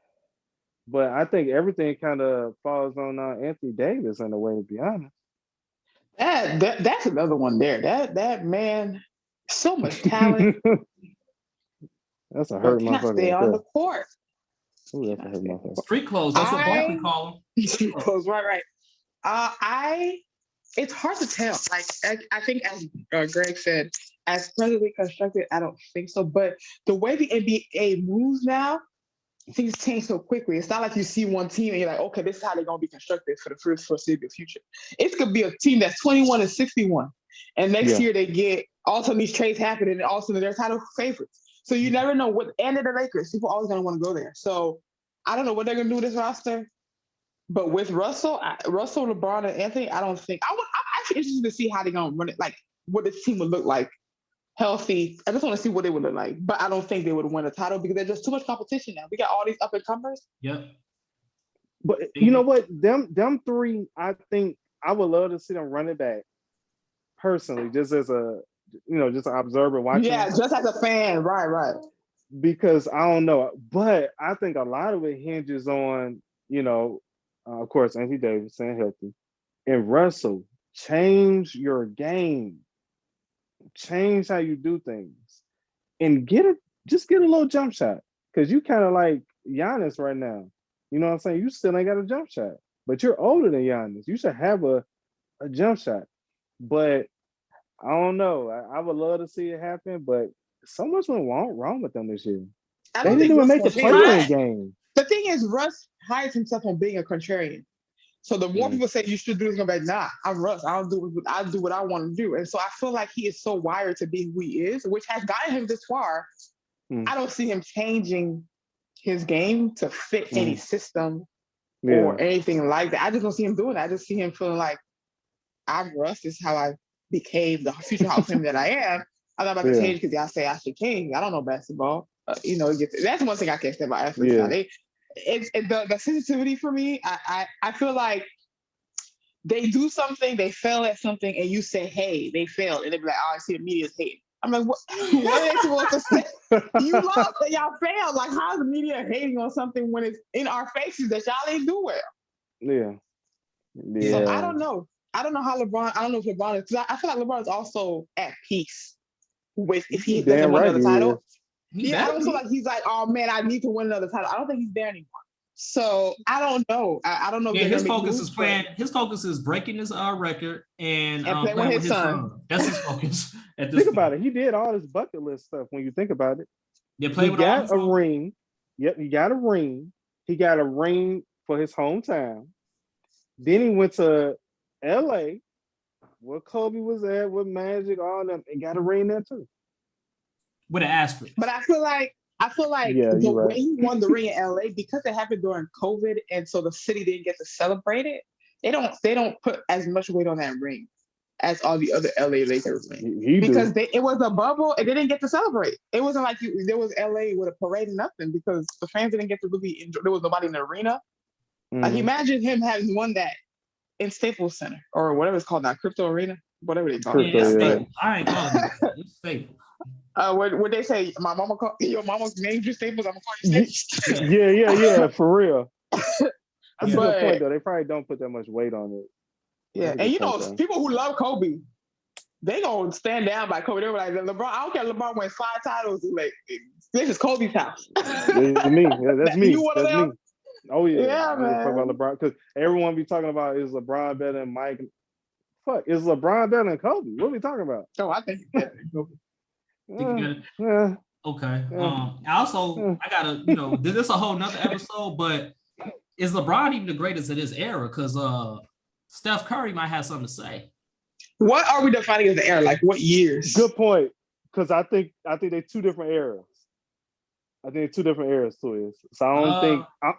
But I think everything kind of falls on Anthony Davis in a way, to be honest. That's another one there. That man, so much talent. That's a hurt motherfucker. Stay on the court. Ooh, that's a hurt motherfucker. Street clothes. That's what Barkley call them. Street clothes. Right. It's hard to tell. Like I think, as Greg said, as presently constructed, I don't think so. But the way the NBA moves now, things change so quickly. It's not like you see one team and you're like, okay, this is how they're gonna be constructed for the foreseeable future. It could be a team that's 21-61, and next year they get all of these trades happen, and all of a sudden they're title favorites. So you never know what. And the Lakers, people are always gonna want to go there. So I don't know what they're gonna do with this roster. But with Russell, LeBron, and Anthony, I'm actually interested to see how they're gonna run it, like what this team would look like, healthy. I just want to see what they would look like. But I don't think they would win a title because there's just too much competition now. We got all these up and comers. Yep. But you know what? Them 3, I think I would love to see them run it back. Personally, just as just an observer watching. Yeah, just as a fan, right. Because I don't know, but I think a lot of it hinges on, of course, Anthony Davis staying healthy, and Russell, change your game, change how you do things, and just get a little jump shot, because you kind of like Giannis right now. You know what I'm saying? You still ain't got a jump shot, but you're older than Giannis. You should have a jump shot. But I don't know. I would love to see it happen, but so much went wrong with them this year. They didn't even make the play-in game. The thing is, Russ hides himself on being a contrarian. So the more people say you should do this, I'm like, nah, I'm Russ. I'll do what I want to do. And so I feel like he is so wired to be who he is, which has gotten him this far. I don't see him changing his game to fit any system or anything like that. I just don't see him doing that. I just see him feeling like, I'm Russ. This is how I became the future Hall of Fame that I am. I'm not about to change because y'all say I should change. I don't know basketball. That's one thing I can't say about athletes. It's the sensitivity for me. I feel like they do something, they fail at something, and you say, "Hey, they failed," and they be like, "Oh, I see the media's hating." I'm like, what are they supposed to say? You lost and y'all failed. Like, how's the media hating on something when it's in our faces that y'all ain't do well? Yeah. So I don't know. I don't know how LeBron. I don't know if LeBron is. Because I feel like LeBron is also at peace with if he doesn't win another title. I don't feel like he's like, oh man, I need to win another title. I don't think he's there anymore. So I don't know. I don't know. Yeah, his focus is playing. His focus is breaking his record and playing with his son. That's his focus. Think about it. He did all this bucket list stuff. When you think about it, he got a ring. Yep, he got a ring. He got a ring for his hometown. Then he went to LA, where Kobe was at, with Magic, all them, and got a ring there too. With an asterisk. But I feel like the way he won the ring in LA, because it happened during COVID, and so the city didn't get to celebrate it. They don't put as much weight on that ring as all the other LA Lakers win. He Because do. it was a bubble and they didn't get to celebrate. It wasn't like there was LA with a parade and nothing because the fans didn't get to really enjoy. There was nobody in the arena. Like imagine him having won that in Staples Center or whatever it's called now, Crypto Arena, whatever they call it. Yeah, it's yeah. Staples. I ain't calling it that. It's Staples. When they say your mama named you Staples, I'm gonna call you Staples. Yeah, for real. That's a good But- point though. They probably don't put that much weight on it. Yeah, That's a and good you know, point, though. people who love Kobe, they gonna stand down by Kobe. They were like, LeBron, I don't care. LeBron won 5 titles. Like, this is Kobe's house. It's me. Yeah, that's me. You one of That's them? me. Oh yeah. Yeah, I don't give a fuck man. about LeBron because everyone be talking about is LeBron better than Mike? Fuck, is LeBron better than Kobe? What are we talking about? Oh, I think yeah. Yeah. Okay. Yeah. I gotta, this is a whole nother episode, but is LeBron even the greatest of this era? Because Steph Curry might have something to say. What are we defining as the era? Like what years? Good point. Because I think they're two different eras. I think two different eras too. So I don't think I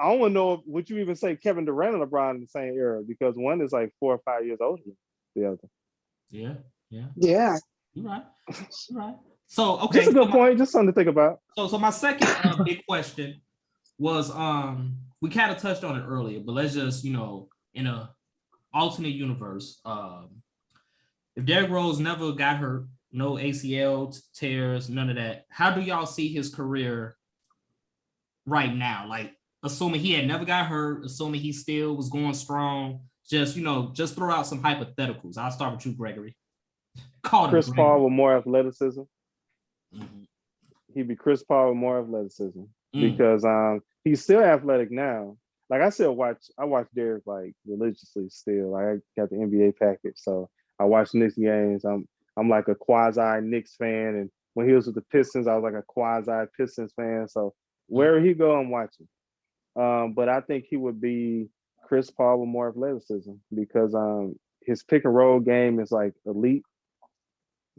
don't want to know would you even say Kevin Durant and LeBron in the same era because one is like 4 or 5 years older than the other. Yeah. Yeah. You're right. So okay. Just a good point. Just something to think about. So my second big question was we kind of touched on it earlier, but let's just in a alternate universe, if Derrick Rose never got hurt, no ACL tears, none of that, how do y'all see his career right now? Like assuming he had never got hurt, assuming he still was going strong, just throw out some hypotheticals. I'll start with you, Gregory. Chris Paul with more athleticism. Mm-hmm. He'd be Chris Paul with more athleticism because he's still athletic now. Like I watch Derrick like religiously still. Like I got the NBA package, so I watch Knicks games. I'm like a quasi Knicks fan, and when he was with the Pistons, I was like a quasi Pistons fan. So wherever he go, I'm watching. But I think he would be Chris Paul with more athleticism because his pick and roll game is like elite.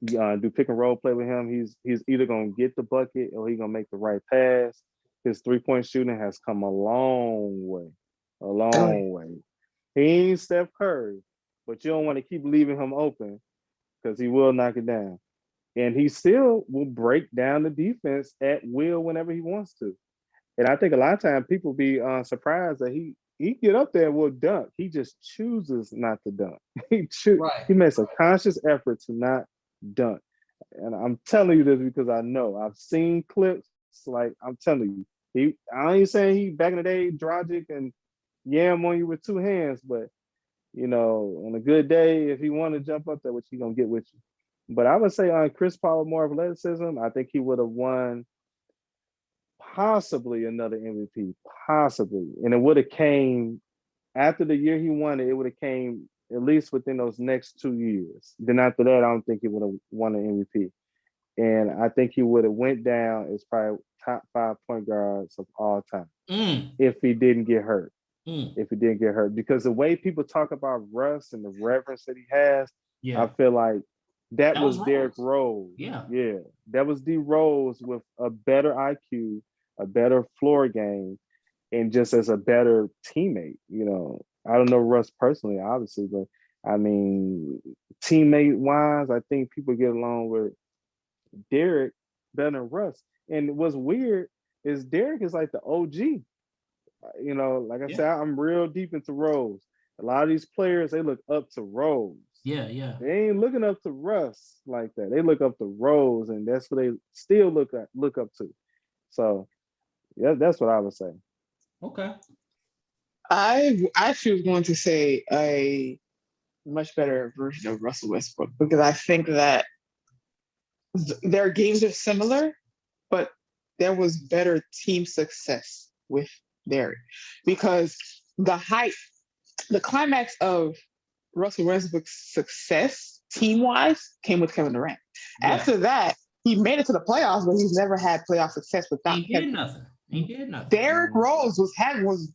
Do pick and roll play with him. He's either gonna get the bucket or he's gonna make the right pass. His 3-point shooting has come a long way. He ain't Steph Curry, but you don't want to keep leaving him open because he will knock it down. And he still will break down the defense at will whenever he wants to. And I think a lot of times people be surprised that he get up there and will dunk. He just chooses not to dunk. He makes a conscious effort to not dunk. And I'm telling you this because I know. I've seen clips. Like I'm telling you, I ain't saying he back in the day, Dragic and yam on you with 2 hands, but on a good day, if he want to jump up there, which he gonna get with you. But I would say on Chris Paul with more athleticism, I think he would have won possibly another MVP, possibly, and it would have came after the year he won it. It would have came at least within those next 2 years. Then after that, I don't think he would have won an MVP. And I think he would have went down as probably top 5 point guards of all time if he didn't get hurt. If he didn't get hurt. Because the way people talk about Russ and the reverence that he has, I feel like that was Derrick Rose. Yeah. That was DRose with a better IQ, a better floor game, and just as a better teammate. I don't know Russ personally, obviously, but I mean, teammate wise, I think people get along with Derrick better than Russ. And what's weird is Derrick is like the OG. Like I said, I'm real deep into Rose. A lot of these players, they look up to Rose. Yeah. They ain't looking up to Russ like that. They look up to Rose, and that's what they still look up to. So, yeah, that's what I would say. Okay. I actually was going to say a much better version of Russell Westbrook because I think that their games are similar, but there was better team success with Derrick because the climax of Russell Westbrook's success team-wise came with Kevin Durant. Yeah. After that, he made it to the playoffs, but he's never had playoff success without Kevin. He did nothing. Derrick Rose was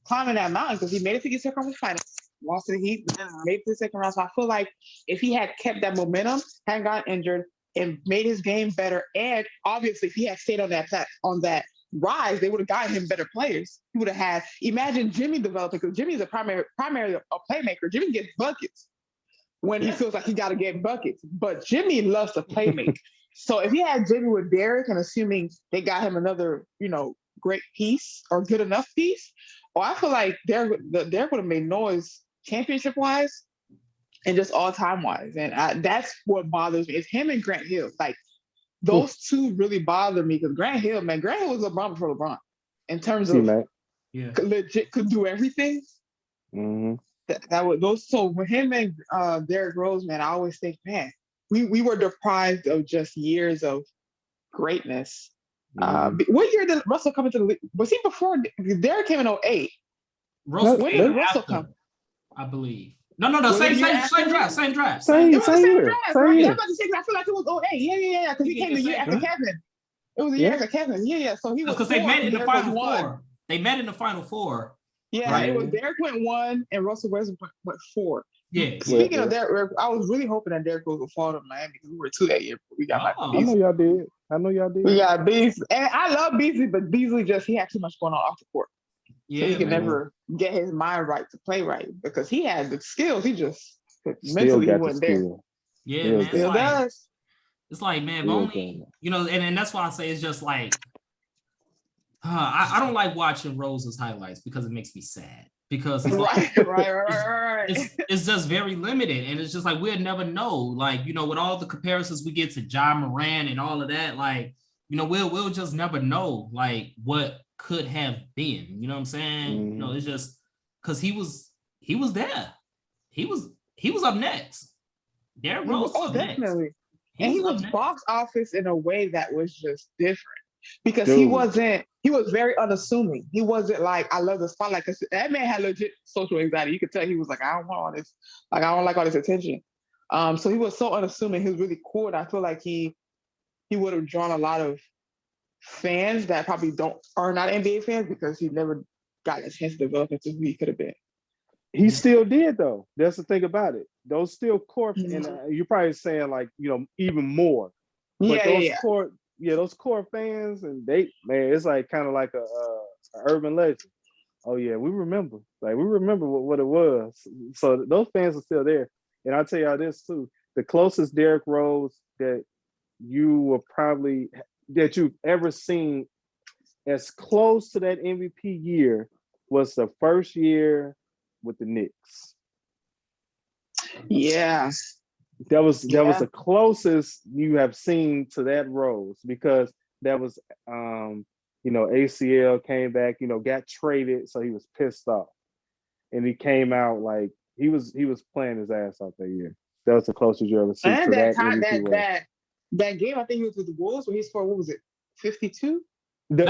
climbing that mountain because he made it to the second round finals, lost to the Heat, and made it to the second round. So I feel like if he had kept that momentum, hadn't gotten injured, and made his game better, and obviously if he had stayed on that rise, they would have gotten him better players. He would have had. Imagine Jimmy developing because Jimmy is a primary playmaker. Jimmy gets buckets. when he feels like he got to get buckets. But Jimmy loves to play make. So if he had Jimmy with Derrick, and assuming they got him another, great piece or good enough piece, I feel like Derrick would have made noise championship wise and just all time wise. And that's what bothers me. It's him and Grant Hill. Like those two really bother me because Grant Hill was LeBron before LeBron in terms of legit could do everything. Mm-hmm. So with him and Derrick Rose, man, I always think, man, we were deprived of just years of greatness. What year did Russell come into the league? Was he before Derrick came in 2008? When did Russell come? I believe. No. Same draft. Same year. Right? Same Yeah, year. I'm about to say, I feel like it was 2008. Yeah. Because he came the year after Kevin. It was the year after Kevin. Yeah. So he was because they met in the Final Four. They met in the Final Four. Yeah, right? It was Derrick went 1 and Russell Westbrook went 4. Yeah. Speaking of Derrick, I was really hoping that Derrick Rose would fall to Miami because we were 2 that year. But we got I know y'all did. We got Beasley. And I love Beasley, but Beasley he had too much going on off the court. Yeah, so he could never get his mind right to play right because he had the skills. He just mentally he wasn't there. Yeah, man. Still does. It's like, man, if only, and that's why I say it's just like, I don't like watching Rose's highlights because it makes me sad. Because it's right. It's just very limited. And it's just like, we'll never know. Like, with all the comparisons we get to John Moran and all of that, like, we'll just never know, like, what could have been. You know what I'm saying? Mm-hmm. It's just because he was there. He was up next. Derrick Rose. Oh, definitely. And he was box office in a way that was just different. Because he was very unassuming. He wasn't like, I love the spotlight. Because that man had legit social anxiety. You could tell he was like, I don't want all this. Like, I don't like all this attention. So he was so unassuming. He was really cool. And I feel like he would have drawn a lot of fans that probably are not NBA fans because he never got a chance to develop into who he could have been. He still did, though. That's the thing about it. Those still core, and you're probably saying like, even more. But those core fans, and it's like kind of like a urban legend. Oh yeah, we remember. Like we remember what it was. So those fans are still there. And I'll tell y'all this too: the closest Derrick Rose that you've ever seen, as close to that MVP year, was the first year with the Knicks. Yeah. That was the closest you have seen to that Rose, because that was ACL came back, got traded, so he was pissed off. And he came out like he was playing his ass off that year. That was the closest you ever seen to that. That game, I think he was with the Wolves when he scored, what was it, 52? With the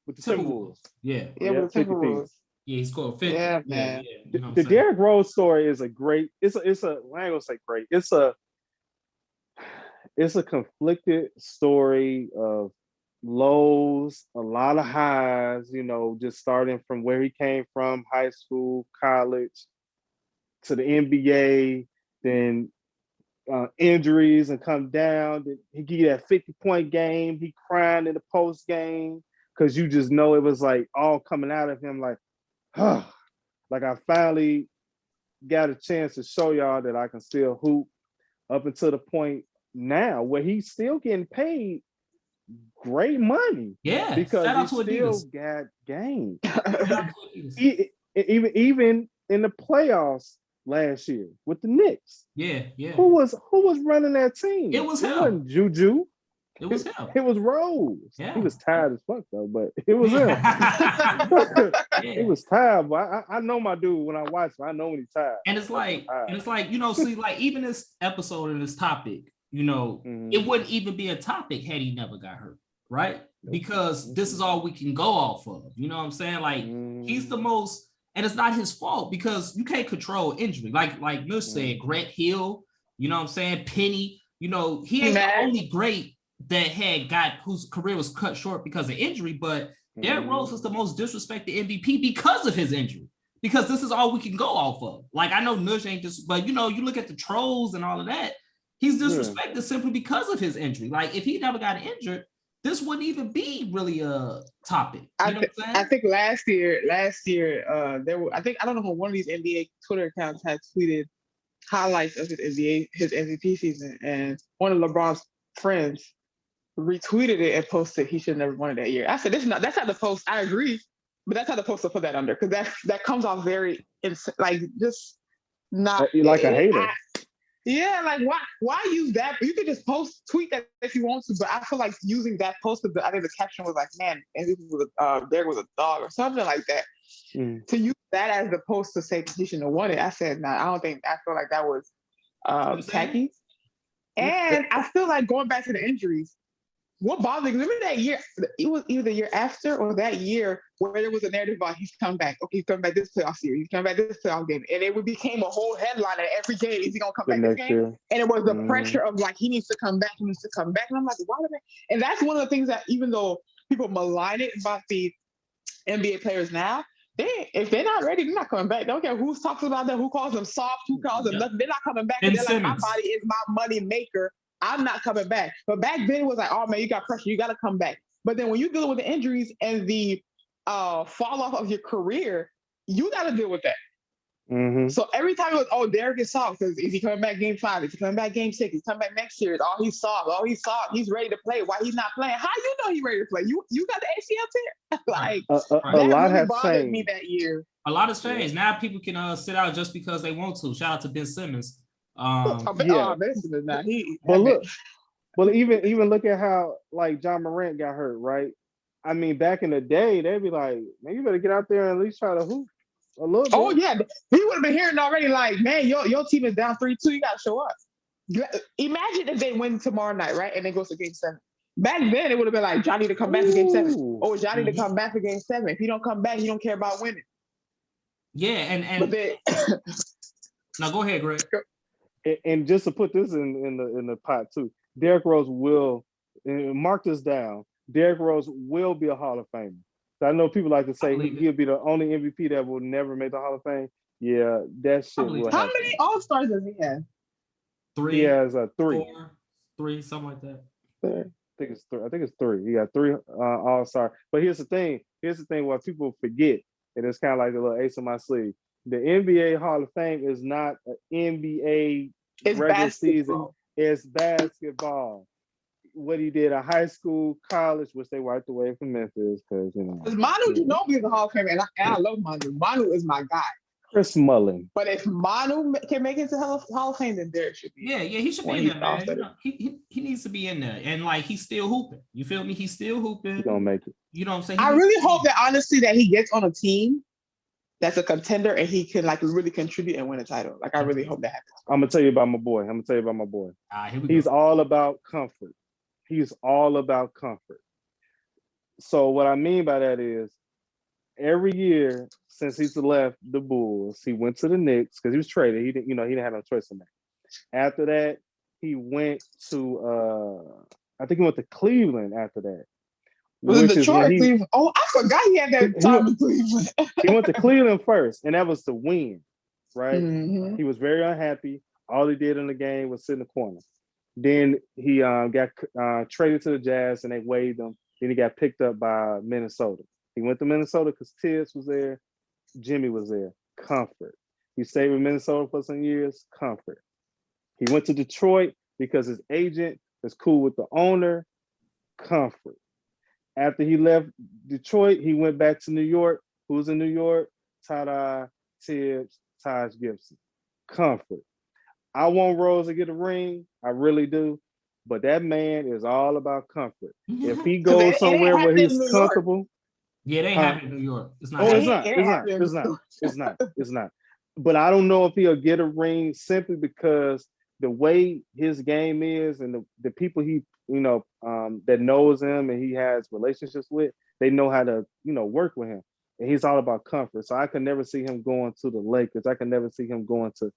Timberwolves. Yeah, with the Timberwolves. Yeah, he scored 50. Yeah, man. The Derrick Rose story is a great. I ain't gonna say great. It's a conflicted story of lows, a lot of highs. Just starting from where he came from, high school, college, to the NBA, then injuries and come down. He get that 50-point game. He crying in the post game because you just know it was like all coming out of him like. Like I finally got a chance to show y'all that I can still hoop, up until the point now where he's still getting paid great money. Yeah, because he still got game. even in the playoffs last year with the Knicks. Yeah. Who was running that team? It was him. It wasn't Juju. It was him. It was Rose. Yeah. He was tired as fuck though, but it was him. He was tired, but I know my dude when I watch him. I know when he's tired. And it's like, see, like even this episode and this topic, it wouldn't even be a topic had he never got hurt, right? Because this is all we can go off of. You know what I'm saying? Like he's the most, and it's not his fault because you can't control injury. Like Nush said, Grant Hill, you know what I'm saying? Penny, he ain't the only great that whose career was cut short because of injury, but Derrick Rose was the most disrespected MVP because of his injury. Because this is all we can go off of. Like I know Nush ain't just, but you look at the trolls and all of that. He's disrespected simply because of his injury. Like if he never got injured, this wouldn't even be really a topic. You know what I'm saying? I think last year, there were. I don't know if one of these NBA Twitter accounts had tweeted highlights of his MVP season, and one of LeBron's friends retweeted it and posted he should have never won it that year. I said, that's not the post. I agree, but that's not the post to put that under, because that comes off very like just not like a hater. Yeah, like why use that? You could just tweet that if you want to, but I feel like using that post, I think the caption was like, man, and Derrick was a dog or something like that. To use that as the post to say he shouldn't have won it, I said, nah, I feel like that was tacky. And I feel like going back to the injuries, what bothered me, remember that year, it was either the year after or that year where there was a narrative about he's coming back. Okay, he's coming back this playoff series. He's coming back this playoff game. And it became a whole headline at every game. Is he going to come back this game? Year. And it was the pressure of like, he needs to come back. And I'm like, why did I? And that's one of the things that even though people malign it about the NBA players now, if they're not ready, they're not coming back. They don't care who talks about them, who calls them soft, who calls them nothing. They're not coming back. And they're like, my body is my money maker. I'm not coming back. But back then it was like, oh man, you got pressure, you got to come back. But then when you deal with the injuries and the fall off of your career, you got to deal with that. Mm-hmm. So every time it was, oh, Derrick is soft, because is he coming back game 5? Is he coming back game 6? He's coming back next year. Oh, he's soft. He's ready to play. Why he's not playing? How you know he's ready to play? You got the ACL tear. Like a lot has bothered changed me that year. A lot has changed. Now people can sit out just because they want to. Shout out to Ben Simmons. But even look at how like John Morant got hurt, right? I mean, back in the day, they'd be like, man, you better get out there and at least try to hoop a little bit. Oh yeah, he would have been hearing already. Like, man, your team is down 3-2. You got to show up. Imagine if they win tomorrow night, right, and they go to game 7. Back then, it would have been like Johnny to come back for game 7. Oh, Johnny to come back for game 7. If he don't come back, he don't care about winning. Yeah, and but then, now go ahead, Greg. And just to put this in the pot too, Derrick Rose will mark this down. Derrick Rose will be a Hall of Famer. So I know people like to say he'll be the only MVP that will never make the Hall of Fame. Yeah, that shit will happen. How many All-Stars does he have? 3. He has 3. 4, 3, something like that. I think it's 3. He got 3 All-Star. But here's the thing what people forget, and it's kind of like a little ace in my sleeve. The NBA Hall of Fame is not an NBA regular season. It's basketball. What he did in high school, college, which they wiped away from Memphis because Manu Ginobili is a Hall of Fame, and I love Manu. Manu is my guy. Chris Mullin. But if Manu can make it to Hall of Fame, then Derrick should be. Yeah, he should be in there, man. He needs to be in there, and like he's still hooping. You feel me? He's still hooping. He's gonna make it. You know what I'm saying? I really hope that honestly that he gets on a team that's a contender and he can like really contribute and win a title. Like I really hope that happens. I'm gonna tell you about my boy. He's all about comfort. He's all about comfort. So what I mean by that is every year since he's left the Bulls, he went to the Knicks because he was traded. He didn't have no choice in that. After that, he went to I think he went to Cleveland after that. Was it Detroit? Cleveland? Oh, I forgot he had that time in Cleveland. He went to Cleveland first, and that was to win, right? Mm-hmm. He was very unhappy. All he did in the game was sit in the corner. Then he got traded to the Jazz, and they waived him. Then he got picked up by Minnesota. He went to Minnesota because Tibbs was there. Jimmy was there. Comfort. He stayed with Minnesota for some years. Comfort. He went to Detroit because his agent was cool with the owner. Comfort. After he left Detroit, he went back to New York. Who's in New York? Tada, Tibbs, Taj Gibson. Comfort. I want Rose to get a ring. I really do. But that man is all about comfort. If he goes somewhere where he's comfortable. Yeah, they have in New York. It's not. It's not. But I don't know if he'll get a ring simply because the way his game is and the people he that knows him and he has relationships with, they know how to work with him, and he's all about comfort. So I can never see him going to the Lakers. I can never see him going to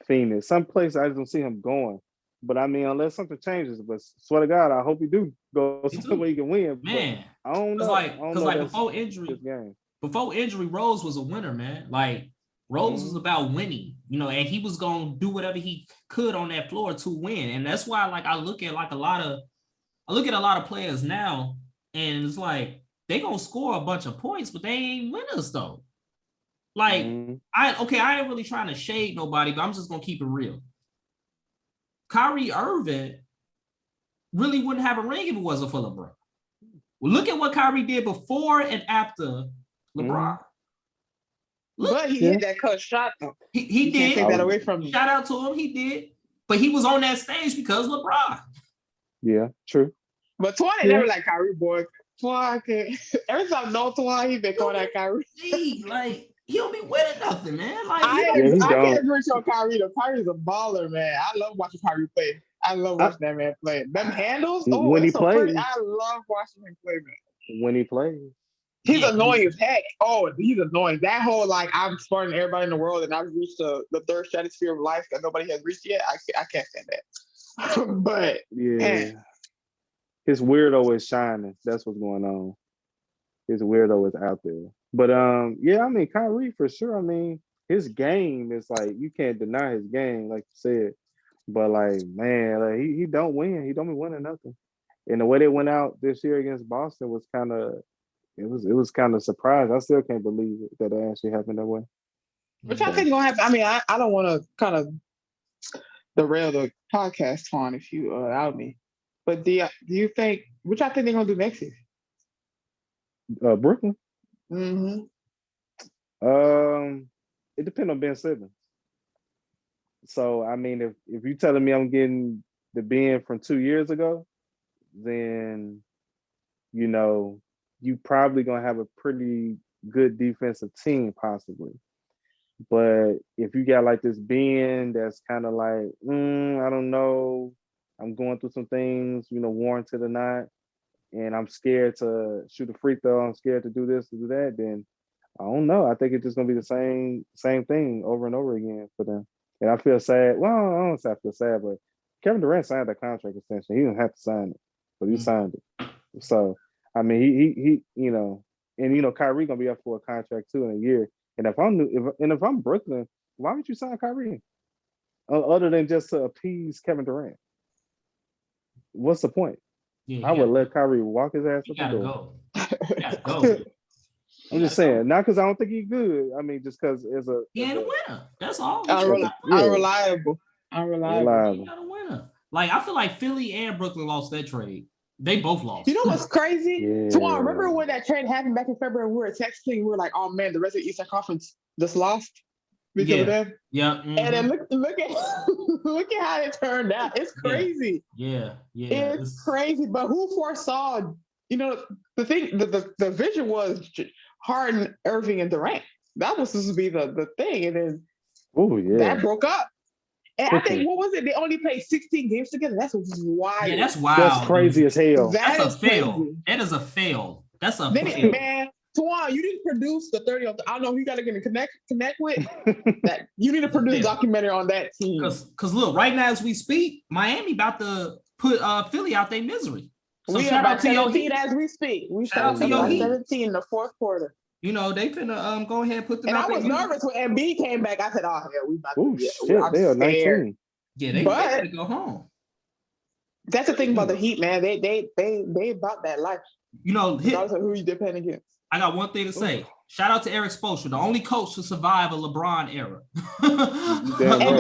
Phoenix. Some place I just don't see him going. But I mean, unless something changes, but swear to God, I hope he do go somewhere he can win. Man, I don't know. Because like before injury, Rose was a winner, man. Like Rose was about winning, and he was gonna do whatever he could on that floor to win. And that's why, like, I look at a lot of players now, and it's like they gonna score a bunch of points, but they ain't winners though. Like, I ain't really trying to shade nobody, but I'm just gonna keep it real. Kyrie Irving really wouldn't have a ring if it wasn't for LeBron. Well, look at what Kyrie did before and after LeBron. But he hit that cut shot though. He did. Take that away from him. Shout out to him. He did. But he was on that stage because LeBron. Yeah, true. But Twan never like Kyrie, boy. Twan, every time I know Twan, he been calling that Kyrie. Like, he don't be winning nothing, man. Like, I can't agree on Kyrie. The Kyrie's a baller, man. I love watching Kyrie play. I love watching that man play. Them handles, when he plays, I love watching him play, man. When he plays. He's annoying as heck. Oh, he's annoying. That whole I'm smarter than everybody in the world and I've reached the third stratosphere of life that nobody has reached yet. I can't stand that. But yeah, man. His weirdo is shining. That's what's going on. His weirdo is out there. But yeah, I mean Kyrie for sure. I mean, his game is like you can't deny his game, like you said. But like, man, like, he don't win. He don't be winning nothing. And the way they went out this year against Boston was kind of. It was kind of surprised. I still can't believe it that it actually happened that way. Which I think gonna happen. I mean, I don't want to kind of derail the podcast, Twan, if you allow me. But do you think which I think they're gonna do next year? Brooklyn. Mm-hmm. It depends on Ben Simmons. So I mean, if you're telling me I'm getting the Ben from 2 years ago, then you know. You probably gonna have a pretty good defensive team, possibly. But if you got like this Ben that's kind of like, I don't know, I'm going through some things, warranted or not, and I'm scared to shoot a free throw, I'm scared to do this, to do that, then I don't know. I think it's just gonna be the same thing over and over again for them. And I feel sad. Well, I don't say I feel sad, but Kevin Durant signed that contract extension. He didn't have to sign it, but he signed it. So. I mean, he Kyrie gonna be up for a contract too in a year. And if I'm Brooklyn, why would you sign Kyrie? Other than just to appease Kevin Durant, what's the point? Yeah, I would let Kyrie walk his ass up the door. Go. I'm just saying, not because I don't think he's good. I mean, just because he ain't a winner. That's all. Unreliable. He not a winner. Like I feel like Philly and Brooklyn lost that trade. They both lost. You know what's crazy? Yeah. So I remember when that trade happened back in February, we were texting, we were like, oh man, the rest of the Eastern Conference just lost because of them. Yeah. Mm-hmm. And then look at how it turned out. It's crazy. Yeah. It's crazy. But who foresaw, the thing, the vision was Harden, Irving, and Durant. That was supposed to be the thing. And then that broke up. And I think, what was it? They only played 16 games together. That's wild. Yeah, that's wild. That's crazy as hell. That's a fail. That is a fail. That's a fail. Man, Twan, you didn't produce the 30 of the, I don't know who you got to get to connect with. That you need to produce a documentary on that team. Because look, right now as we speak, Miami about to put Philly out their misery. So we are about 17 as we speak. We shout out to your 17 in the fourth quarter. They finna go ahead and put them and out. And I was nervous when Embiid came back. I said, oh, hell, we about to shit, they are 19. Yeah, they gotta go home. That's the thing about the Heat, man. They about that life. Regardless of who you depend against. I got one thing to say. Shout out to Eric Spoelstra, the only coach to survive a LeBron era. And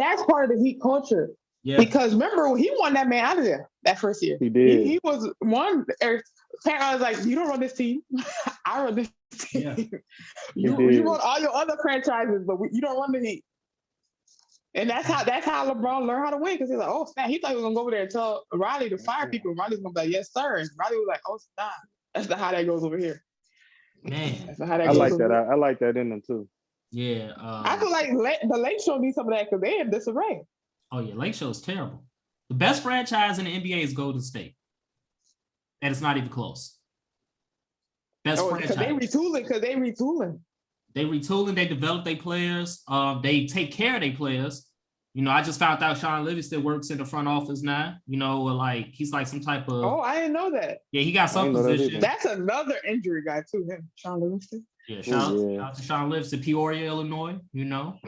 that's part of the Heat culture. Yeah. Because remember, he won that man out of there that first year. He did. He was one. I was like, you don't run this team. I run this team. Yeah. You run all your other franchises, but you don't run the Heat. And that's how LeBron learned how to win, because he's like, oh snap. He thought he was gonna go over there and tell Riley to fire people. And Riley's gonna be like, yes, sir. And Riley was like, oh snap. That's not how that goes over here. Man, that's not how that I goes like that. here. I like that in them too. Yeah. I feel like the Lake Show needs some of that because they're in disarray. Oh yeah, Lake Show is terrible. The best franchise in the NBA is Golden State, and it's not even close. Best franchise. Because they retooling. They retooling. They develop their players. They take care of their players. I just found out Sean Livingston works in the front office now. Like he's like some type of. Oh, I didn't know that. Yeah, he got some position. That's another injury guy too. Him, Sean Livingston. Yeah, shout out to Sean Livingston, Peoria, Illinois.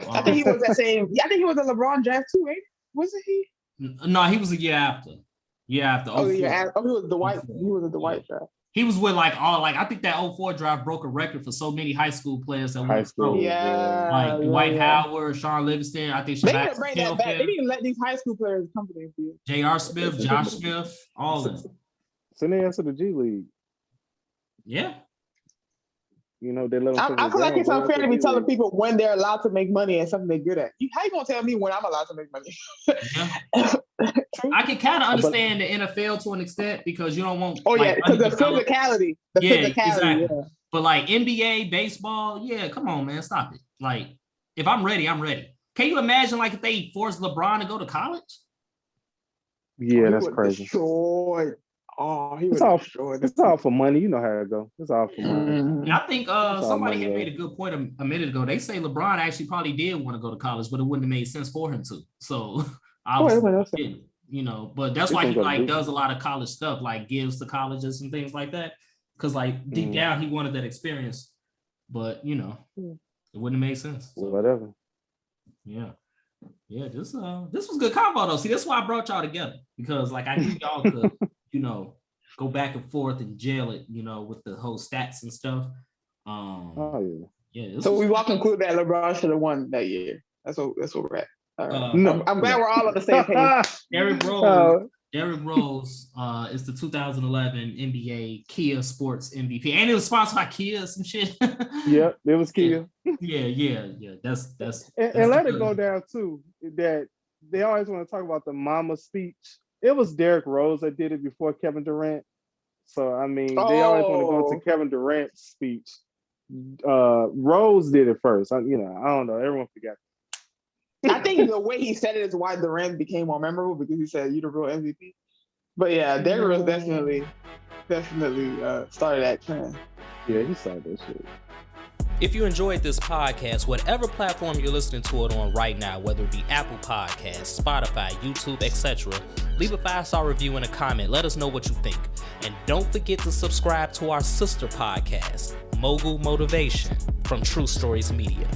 I think he was that same. I think he was a LeBron draft too, right? Wasn't he? No, he was a year after. Oh, yeah. Oh, he was the White. He was the White draft. He was with like I think that 04 draft broke a record for so many high school players that went pro. Like Dwight Howard, Sean Livingston. I think they need to bring that back. They need to let these high school players come to the NBA. J.R. Smith, Josh Smith, all of them. Send their ass to the G League. Yeah. You know, they let them. I feel like it's unfair to be telling people when they're allowed to make money and something they're good at. How you gonna tell me when I'm allowed to make money? I can kind of understand the NFL to an extent because you don't want. Oh yeah, because the physicality. Exactly. Yeah. But like NBA, baseball, yeah, come on, man, stop it. Like, if I'm ready, I'm ready. Can you imagine like if they forced LeBron to go to college? Yeah, that's crazy. Destroyed. Oh, it's all for money. You know how it go. It's all for money. I think somebody had made a good point a minute ago. They say LeBron actually probably did want to go to college, but it wouldn't have made sense for him to. So obviously, you know, but that's why he like does a lot of college stuff, like gives to colleges and things like that. Because like deep down he wanted that experience, but you know, it wouldn't have made sense. So, whatever. Yeah. Yeah, this was good combo though. See, that's why I brought y'all together. Because like I knew y'all could you know, go back and forth and jail it, you know, with the whole stats and stuff. So we all conclude that LeBron should have won that year. That's what we're at. No, I'm glad we're all on the same page. Derrick Rose is the 2011 NBA Kia Sports MVP, and it was sponsored by Kia, some shit. Yep, it was Kia. Yeah. That's and let it go down too. That they always want to talk about the mama speech. It was Derrick Rose that did it before Kevin Durant. So, I mean, they always want to go to Kevin Durant's speech. Rose did it first. I don't know. Everyone forgot. I think the way he said it is why Durant became more memorable because he said, "You're the real MVP." But yeah, Derrick Rose definitely started that trend. Yeah, he started that shit. If you enjoyed this podcast, whatever platform you're listening to it on right now, whether it be Apple Podcasts, Spotify, YouTube, etc., leave a 5-star review and a comment. Let us know what you think. And don't forget to subscribe to our sister podcast, Mogul Motivation, from True Stories Media.